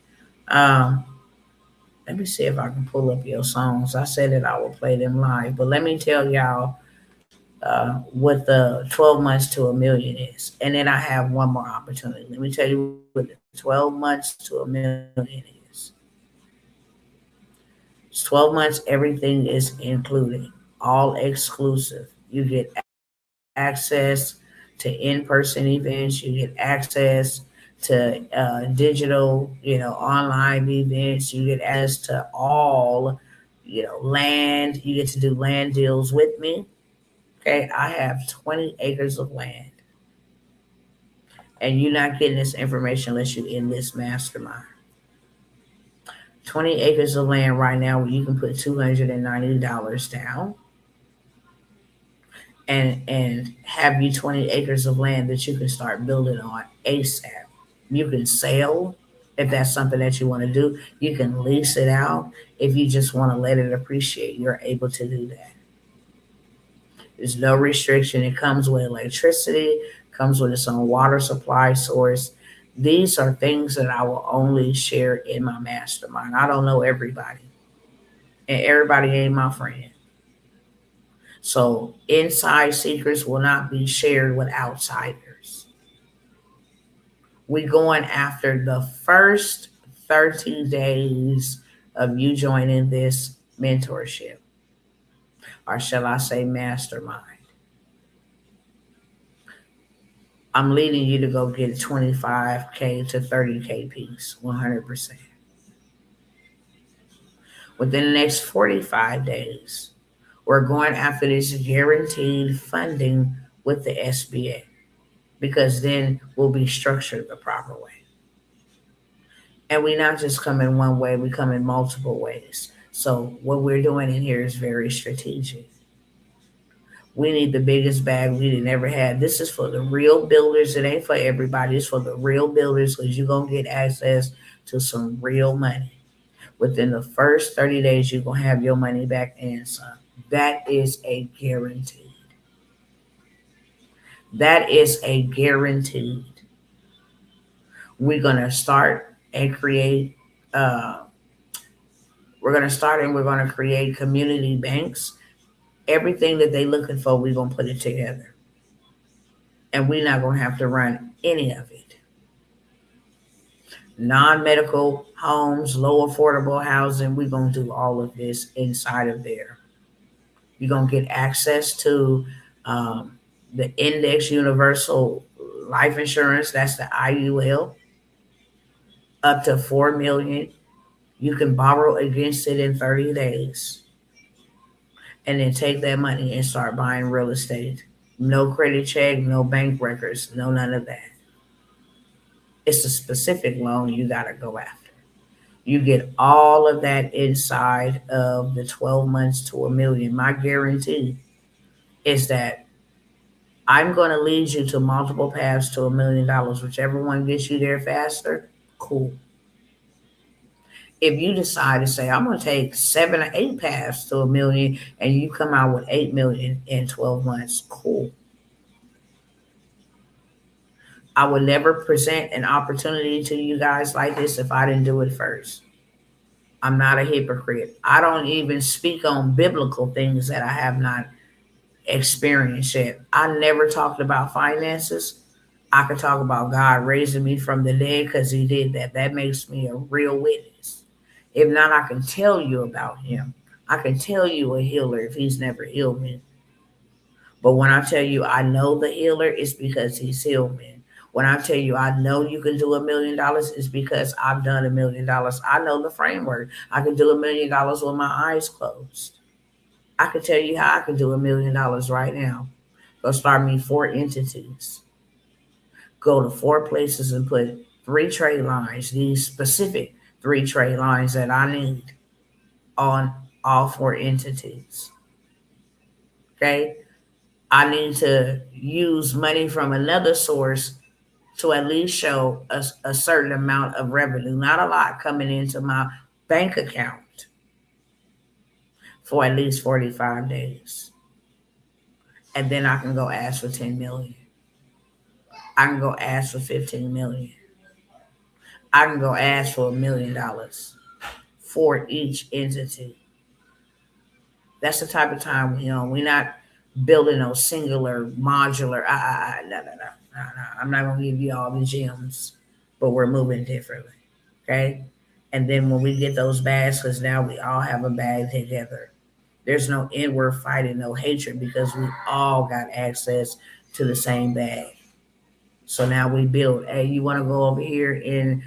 Let me see if I can pull up your songs. I said that I will play them live, but let me tell y'all what the 12 months to $1 million is. And then I have one more opportunity. Let me tell you what the 12 months to $1 million is. It's 12 months, everything is included, all exclusive. You get access to in-person events. You get access to digital, online events. You get access to all, land. You get to do land deals with me. Okay, I have 20 acres of land. And you're not getting this information unless you're in this mastermind. 20 acres of land right now where you can put $290 down and have you 20 acres of land that you can start building on ASAP. You can sell if that's something that you want to do. You can lease it out if you just want to let it appreciate. You're able to do that. There's no restriction. It comes with electricity, comes with its own water supply source. These are things that I will only share in my mastermind. I don't know everybody. and everybody ain't my friend. So inside secrets will not be shared with outsiders. We going after the first 30 days of you joining this mentorship, or shall I say mastermind. I'm leading you to go get a 25K to 30K piece, 100%. Within the next 45 days, we're going after this guaranteed funding with the SBA, because then we'll be structured the proper way. And we not just come in one way, we come in multiple ways. So what we're doing in here is very strategic. We need the biggest bag we never had. This is for the real builders. It ain't for everybody. It's for the real builders, because you're going to get access to some real money. Within the first 30 days, you're going to have your money back and some. That is a guarantee. That is a guaranteed. We're going to start and create, we're going to create community banks. Everything that they looking for, we're going to put it together. And we're not going to have to run any of it. Non-medical homes, low affordable housing, we're going to do all of this inside of there. You're going to get access to the Index Universal Life Insurance, that's the IUL, up to $4 million. You can borrow against it in 30 days. And then take that money and start buying real estate. No credit check, no bank records, no none of that. It's a specific loan you got to go after. You get all of that inside of the 12 months to $1 million. My guarantee is that I'm going to lead you to multiple paths to $1 million. Whichever one gets you there faster, cool. If you decide to say, I'm going to take 7 or 8 paths to $1 million, and you come out with $8 million in 12 months, cool. I would never present an opportunity to you guys like this if I didn't do it first. I'm not a hypocrite. I don't even speak on biblical things that I have not experienced yet. I never talked about finances. I could talk about God raising me from the dead, because he did that. That makes me a real witness. If not, I can tell you about him. I can tell you a healer if he's never healed me. But when I tell you I know the healer, it's because he's healed me. When I tell you I know you can do $1 million, it's because I've done $1 million. I know the framework. I can do $1 million with my eyes closed. I can tell you how I can do $1 million right now. Go start me 4 entities. Go to 4 places and put 3 trade lines, these specific 3 trade lines that I need on all 4 entities. Okay? I need to use money from another source to at least show a certain amount of revenue, not a lot, coming into my bank account for at least 45 days. And then I can go ask for 10 million. I can go ask for 15 million. I can go ask for $1 million for each entity. That's the type of time, we're not building no singular, modular, no. I'm not going to give you all the gems, but we're moving differently, okay? And then when we get those bags, because now we all have a bag together, there's no inward fighting, no hatred, because we all got access to the same bag. So now we build. Hey, you want to go over here in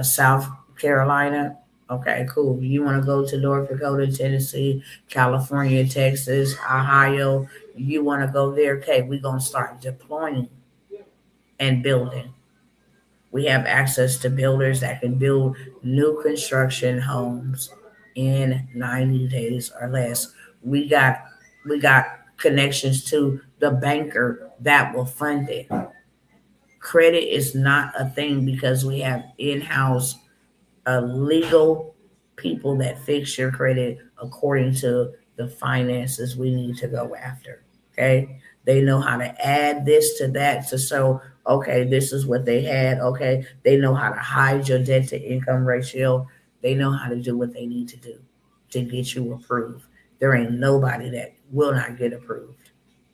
South Carolina? Okay, cool. You want to go to North Dakota, Tennessee, California, Texas, Ohio? You want to go there? Okay, we're going to start deploying and building. We have access to builders that can build new construction homes in 90 days or less. We got connections to the banker that will fund it. Credit is not a thing, because we have in-house legal people that fix your credit according to the finances we need to go after. Okay, they know how to add this to that to show, okay, this is what they had. Okay, they know how to hide your debt to income ratio. They know how to do what they need to do to get you approved. There ain't nobody that will not get approved.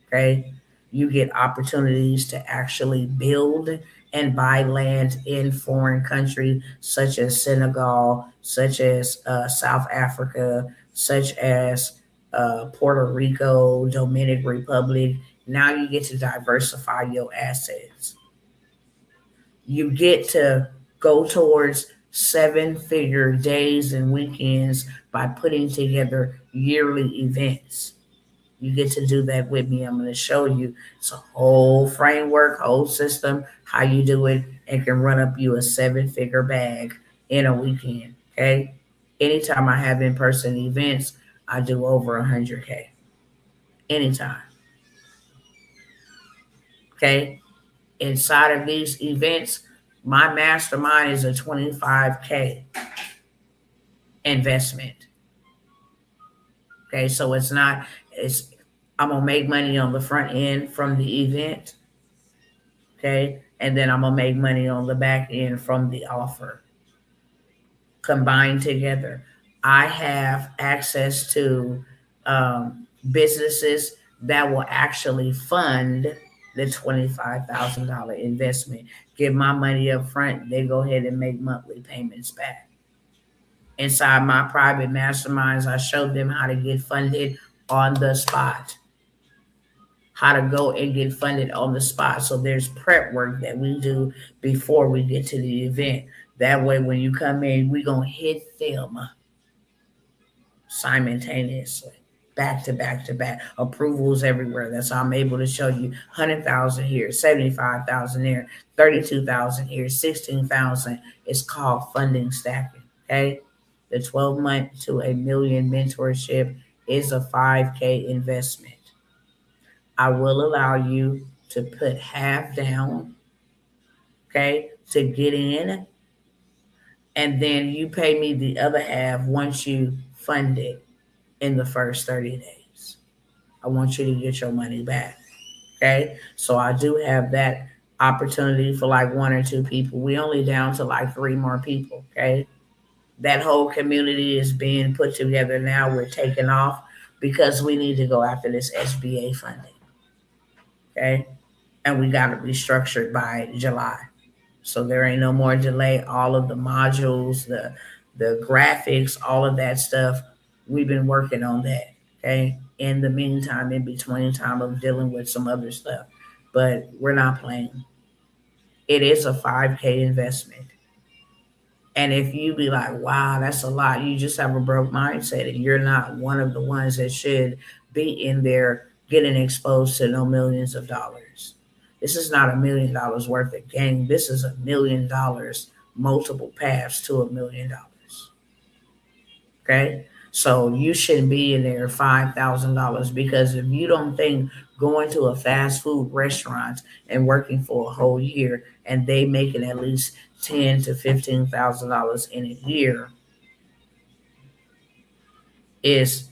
Okay. You get opportunities to actually build and buy land in foreign countries such as Senegal, such as South Africa, such as Puerto Rico, Dominican Republic. Now you get to diversify your assets. You get to go towards 7-figure days and weekends by putting together yearly events. You get to do that with me. I'm going to show you. It's a whole framework, whole system, how you do it, and can run up you a 7-figure bag in a weekend. Okay. Anytime I have in-person events, I do over 100K. Anytime. Okay. Inside of these events, my mastermind is a 25K investment. Okay. So I'm going to make money on the front end from the event. Okay. And then I'm going to make money on the back end from the offer. Combined together, I have access to businesses that will actually fund the $25,000 investment. Give my money up front. They go ahead and make monthly payments back. Inside my private masterminds, I show them how to get funded on the spot. How to go and get funded on the spot. So there's prep work that we do before we get to the event. That way, when you come in, we're going to hit them simultaneously, back to back to back. Approvals everywhere. That's how I'm able to show you 100,000 here, 75,000 there, 32,000 here, 16,000. It's called funding stacking. Okay. The 12-month to $1 million mentorship is a 5K investment. I will allow you to put half down, okay, to get in, and then you pay me the other half once you fund it in the first 30 days. I want you to get your money back, okay? So I do have that opportunity for like 1 or 2 people. We only down to like 3 more people, okay? That whole community is being put together now. We're taking off because we need to go after this SBA funding. Okay. And we got to be structured by July. So there ain't no more delay. All of the modules, the graphics, all of that stuff, we've been working on that. Okay. In the meantime, in between time of dealing with some other stuff. But we're not playing. It is a 5K investment. And if you be like, wow, that's a lot, you just have a broke mindset and you're not one of the ones that should be in there getting exposed to no millions of dollars. This is not $1 million worth of game. This is $1 million, multiple paths to $1 million. Okay. So you shouldn't be in there $5,000 because if you don't think going to a fast food restaurant and working for a whole year and they making at least $10,000 to $15,000 in a year is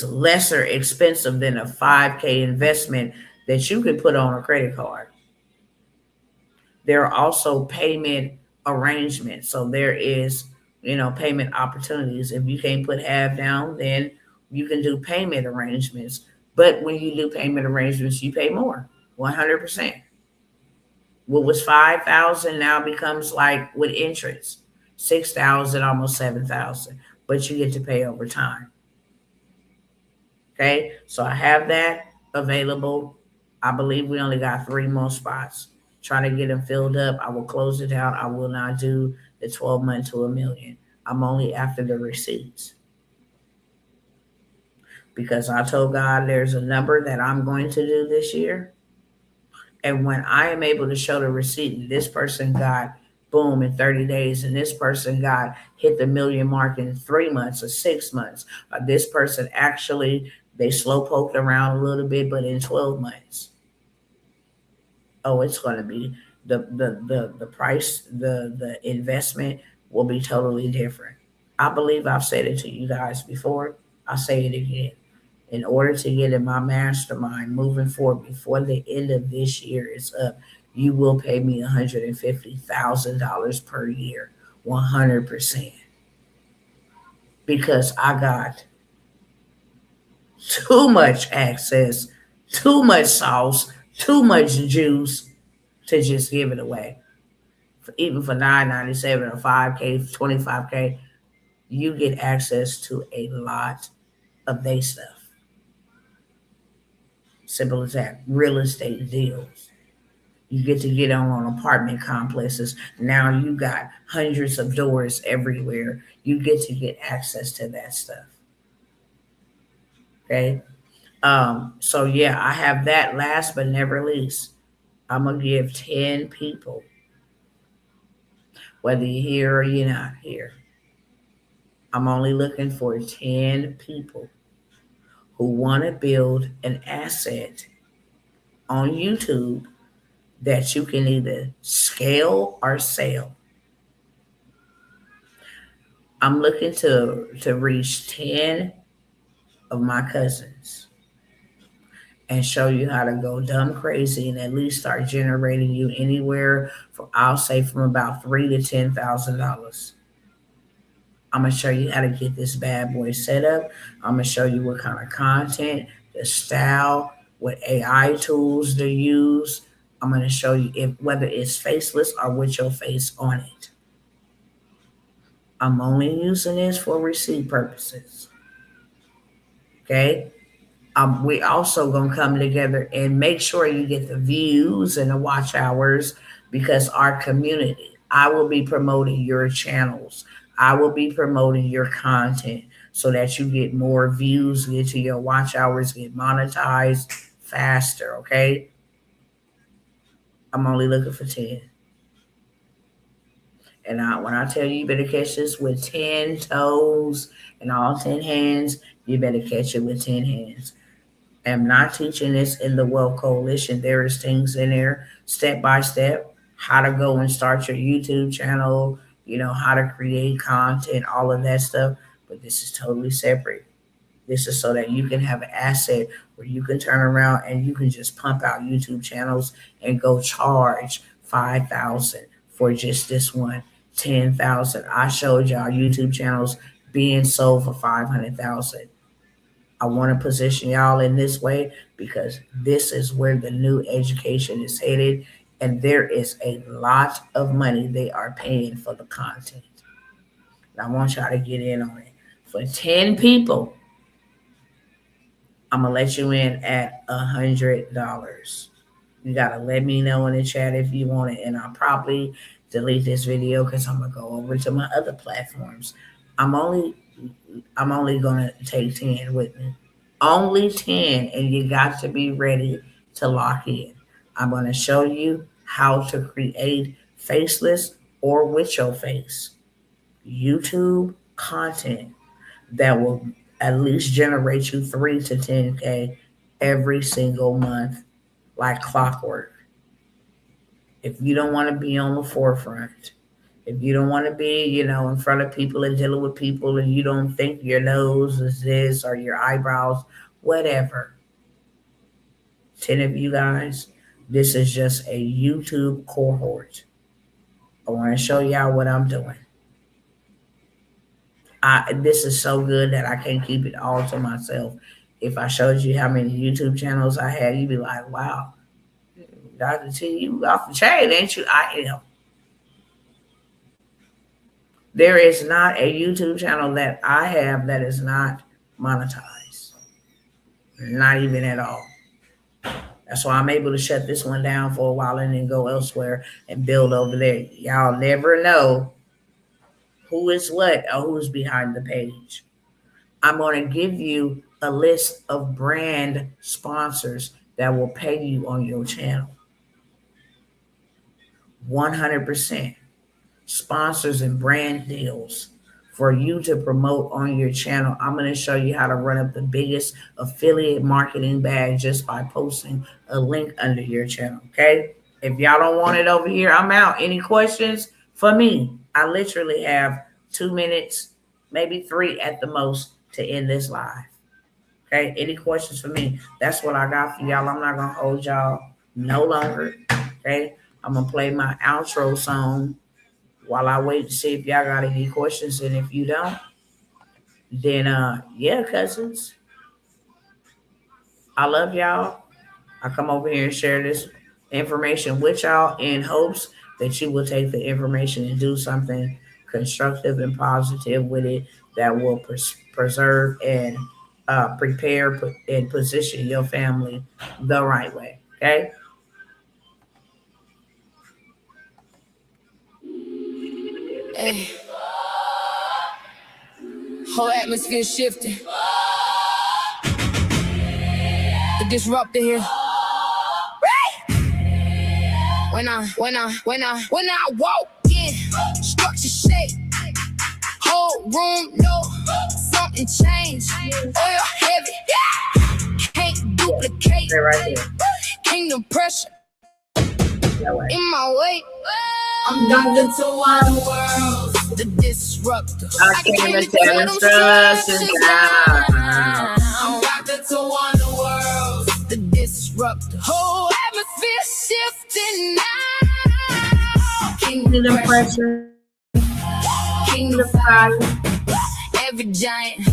lesser expensive than a 5K investment that you could put on a credit card. There are also payment arrangements. So there is, payment opportunities. If you can't put half down, then you can do payment arrangements. But when you do payment arrangements, you pay more, 100%. What was $5,000 now becomes like with interest, $6,000, almost $7,000. But you get to pay over time. Okay, so I have that available. I believe we only got 3 more spots. Trying to get them filled up. I will close it out. I will not do the 12-month to $1 million. I'm only after the receipts. Because I told God there's a number that I'm going to do this year. And when I am able to show the receipt, this person got boom in 30 days, and this person got hit the $1 million mark in 3 months or 6 months. This person actually, they slow poked around a little bit, but in 12 months. Oh, it's going to be the price, the investment will be totally different. I believe I've said it to you guys before. I'll say it again. In order to get in my mastermind moving forward before the end of this year is up, you will pay me $150,000 per year, 100%. because I got too much access, too much sauce, too much juice to just give it away. Even for $9.97 or $5K, $25K, you get access to a lot of their stuff. Simple as that. Real estate deals. You get to get on apartment complexes. Now you got hundreds of doors everywhere. You get to get access to that stuff. Okay. So yeah, I have that. Last but never least, I'm gonna give 10 people, whether you're here or you're not here. I'm only looking for 10 people who want to build an asset on YouTube that you can either scale or sell. I'm looking to reach 10 of my cousins and show you how to go dumb crazy and at least start generating you anywhere from, I'll say, from about $3,000 to $10,000. I'm gonna show you how to get this bad boy set up. I'm gonna show you what kind of content, the style, what AI tools to use. I'm gonna show you if whether it's faceless or with your face on it. I'm only using this for receipt purposes. Okay. We also gonna come together and make sure you get the views and the watch hours because our community. I will be promoting your channels. I will be promoting your content so that you get more views, get to your watch hours, get monetized faster. Okay. I'm only looking for 10. And when I tell you better catch this with 10 toes and all 10 hands, you better catch it with 10 hands. I'm not teaching this in the Wealth Coalition. There is things in there, step by step, how to go and start your YouTube channel, how to create content, all of that stuff. But this is totally separate. This is so that you can have an asset where you can turn around and you can just pump out YouTube channels and go charge $5,000 for just this one, $10,000. I showed y'all YouTube channels being sold for $500,000. I want to position y'all in this way because this is where the new education is headed, and there is a lot of money they are paying for the content. And I want y'all to get in on it. For 10 people, I'm going to let you in at $100. You got to let me know in the chat if you want it, and I'll probably delete this video because I'm going to go over to my other platforms. I'm only going to take 10 with me. Only 10, and you got to be ready to lock in. I'm going to show you how to create faceless or with your face YouTube content that will at least generate you 3 to 10K every single month like clockwork. If you don't want to be on the forefront, if you don't want to be, in front of people and dealing with people and you don't think your nose is this or your eyebrows, whatever. 10 of you guys, this is just a YouTube cohort. I want to show y'all what I'm doing. This is so good that I can't keep it all to myself. If I showed you how many YouTube channels I had, you'd be like, wow, Dr. T, you off the chain, ain't you? I am. There is not a YouTube channel that I have that is not monetized. Not even at all. That's why I'm able to shut this one down for a while and then go elsewhere and build over there. Y'all never know who is what or who's behind the page. I'm going to give you a list of brand sponsors that will pay you on your channel. 100%. Sponsors and brand deals for you to promote on your channel. I'm going to show you how to run up the biggest affiliate marketing bag just by posting a link under your channel. Okay. If y'all don't want it over here, I'm out. Any questions for me? I literally have 2 minutes, maybe 3 at the most to end this live. Okay. Any questions for me? That's what I got for y'all. I'm not going to hold y'all no longer. Okay. I'm going to play my outro song while I wait to see if y'all got any questions. And if you don't, Then yeah, cousins, I love y'all. I come over here and share this information with y'all in hopes that you will take the information and do something constructive and positive with it that will preserve and prepare and position your family the right way. Okay. Hey. Whole atmosphere shifting. The disruptor here. When I walk in, structure shake. Whole room know something changed. Oil heavy, can't duplicate. Right there. Kingdom pressure in my way. I'm going to one world. The disruptor. I came to tear instructions down. I'm rocking to one world. The disruptor. Whole atmosphere shifting now. Kingdom pressure. Kingdom fire. Every giant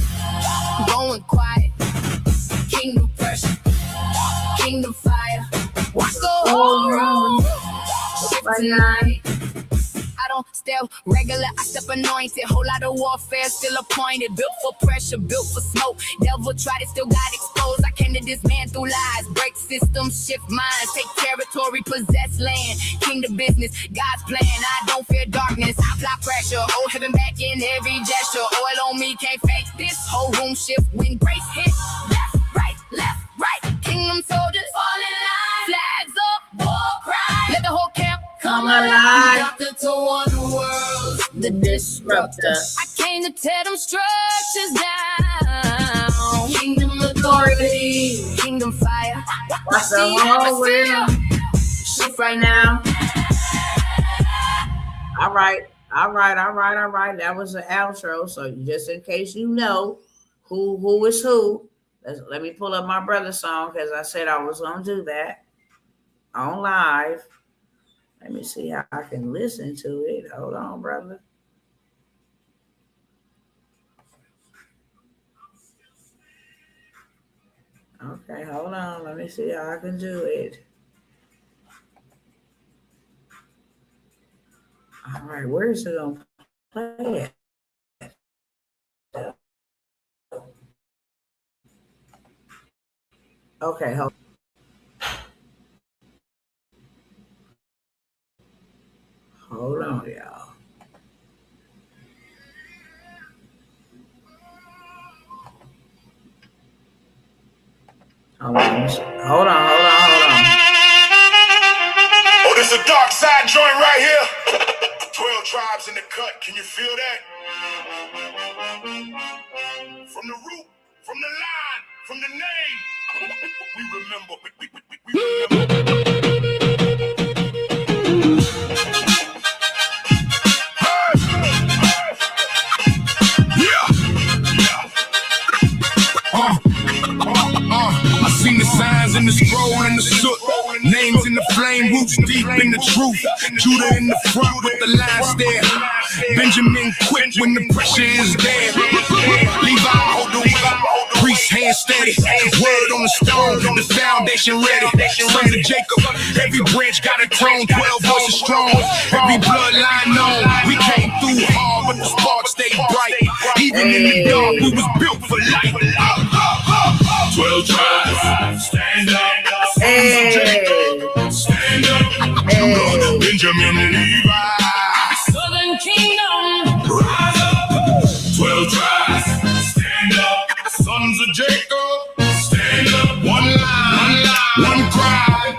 going quiet. Kingdom pressure. Kingdom fire. Watch the whole room. Tonight. I don't step regular, I step anointed. Whole lot of warfare, still appointed. Built for pressure, built for smoke. Devil tried it, still got exposed. I came to dismantle lies, break systems, shift minds, take territory, possess land. Kingdom business, God's plan. I don't fear darkness, I fly pressure. Hold heaven back in every gesture. Oil on me, can't fake this. Whole room shift when grace hit. Left, right, left, right. Kingdom soldiers fall in line. Flags up, war cry. Let the whole camp come alive. Doctor to one world, the disruptor. I came to tear them structures down. Kingdom authority, kingdom fire. Watch the whole world shift right now. All right. That was the outro. So just in case you know who is who, let me pull up my brother's song because I said I was gonna do that on live. Let me see how I can listen to it. Hold on, brother. Okay, hold on. Let me see how I can do it. All right, where is it going to play it? Okay, hold on, y'all. Hold on. Oh, this is a dark side joint right here. 12 tribes in the cut. Can you feel that? From the root, from the line, from the name. We remember. I seen the signs in the scroll and the soot. Names in the flame, roots deep in the truth. Judah in the front with the lines there. Benjamin quick when the pressure is there. Levi hold the weight. Priest hand steady. Word on the stone, the foundation ready. Son of Jacob, every branch got a throne. 12 voices strong, every bloodline known. We came through hard, but the spark stayed bright. Even in the dark, we was built for light. 12 tribes, stand up. Hey. Stand up. Judah, Benjamin, Levi. Southern Kingdom, rise up. 12 tribes, stand up. Sons of Jacob, stand up. One line, one cry.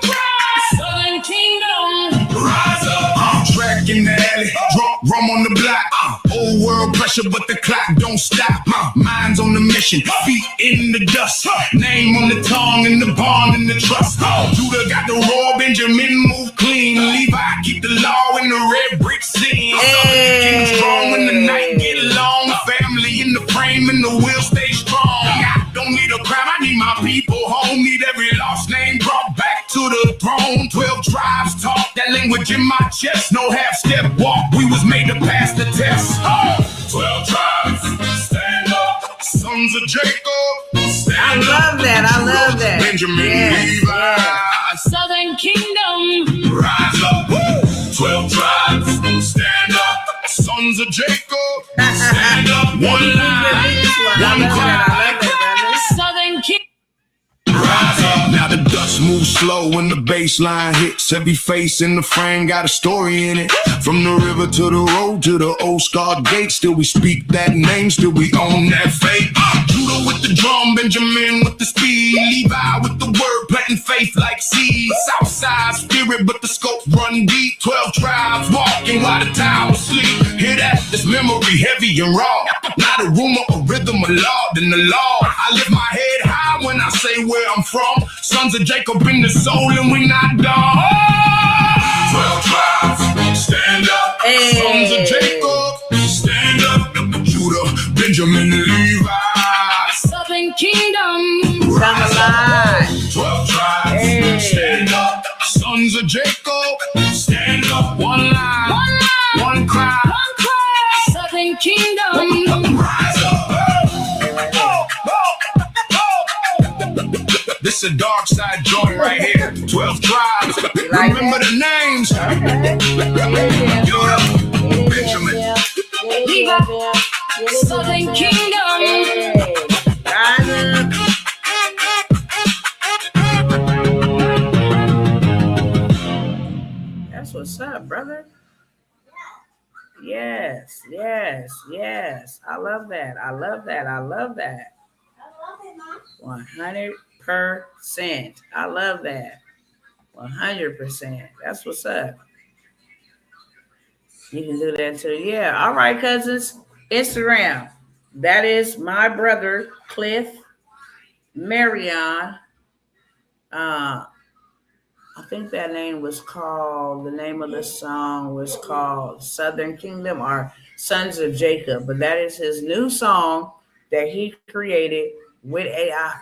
Southern Kingdom, rise up. Track in the alley, drop rum on the block. Old world pressure, but the clock don't stop. Minds on the mission, feet in the dust. Name on the tongue and the bond and the trust. Judah got the raw, Benjamin move clean. Levi keep the law in the red brick scene. King strong when the night get long. Family in the frame and the will stay strong. I don't need a crime, I need my people home. Need every lost name brought back to the throne. 12 tribes talk that language in my chest. No half-step walk, we was made to pass the test. 12 tribes, stand up. sons of Jacob. Stand love that. I love that. Benjamin, Yes, Levi. yes. Southern Kingdom. Rise up. 12 tribes. Stand up. Sons of Jacob. Stand up. One line. One cry. Southern Kingdom. Rise up. Now the dust moves slow when the bass line hits. Every face in the frame got a story in it. From the river to the road to the old scarred gate. Still we speak that name, still we own that fate. Judah with the drum, Benjamin with the speed, Levi with the word, planting faith like seeds. Southside spirit, but the scope run deep. 12 tribes walking while the town sleep. Hear that? This memory heavy and raw. Not a rumor, a rhythm, a law, than the law. I lift my head high when I say where I'm from. Sons of Jacob in the soul and we not done. 12 tribes, stand up. Hey. Sons of Jacob, stand up. Judah, Benjamin, and Levi. Southern Kingdom. Come alive. 12 tribes, Hey. stand up. Sons of Jacob, stand up. One line, One line. one cry. One cry. Southern Kingdom. Rise up. This a dark side joint right here. 12 tribes. like Remember the names. Benjamin. Levi. Southern Kingdom. Hey. Rise up. That's what's up, brother. Yes, yes, yes. I love that. I love that. I love that. 100%. I love that. 100%. That's what's up. You can do that too. Yeah. All right, cousins. Instagram. That is my brother, Cliff Marion. I think that name was called, the name of the song was called Southern Kingdom or Sons of Jacob. But that is his new song that he created with AI.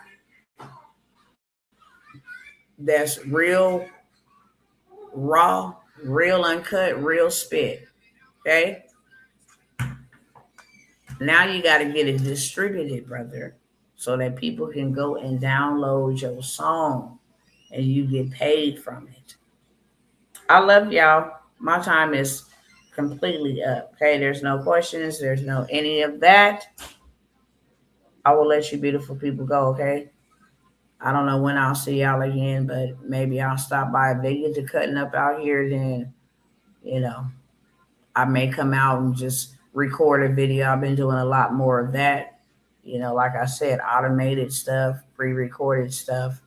That's real raw, real uncut, real spit. Okay? Now you got to get it distributed, brother, so that people can go and download your song and you get paid from it. I love y'all. My time is completely up. Okay, there's no questions. There's no any of that. I will let you beautiful people go, okay? I don't know when I'll see y'all again, but maybe I'll stop by. If they get to cutting up out here, then, you know, I may come out and just record a video. I've been doing a lot more of that. You know, like I said, automated stuff, pre-recorded stuff,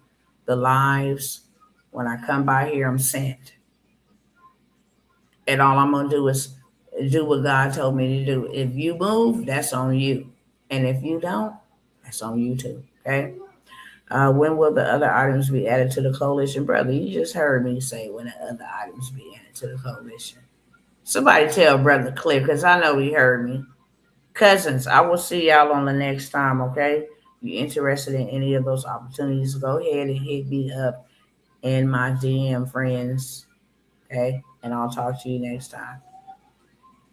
the lives. When I come by here, I'm sent. And all I'm going to do is do what God told me to do. If you move, that's on you. And if you don't, that's on you too, okay? When will the other items be added to the coalition? Brother, you just heard me say when the other items be added to the coalition. Somebody tell Brother Cliff, because I know he heard me. Cousins, I will see y'all on the next time, okay? You interested in any of those opportunities, go ahead and hit me up in my DM, friends, okay? And I'll talk to you next time.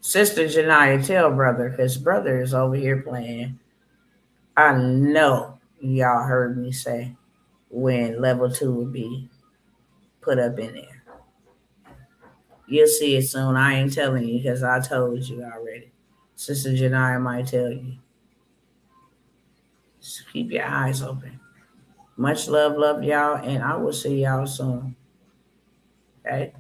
Sister Janiyah, tell brother, because brother is over here playing. I know y'all heard me say when level 2 would be put up in there. You'll see it soon. I ain't telling you because I told you already. Sister Janiyah might tell you. Just keep your eyes open. Much love y'all, and I will see y'all soon. Okay?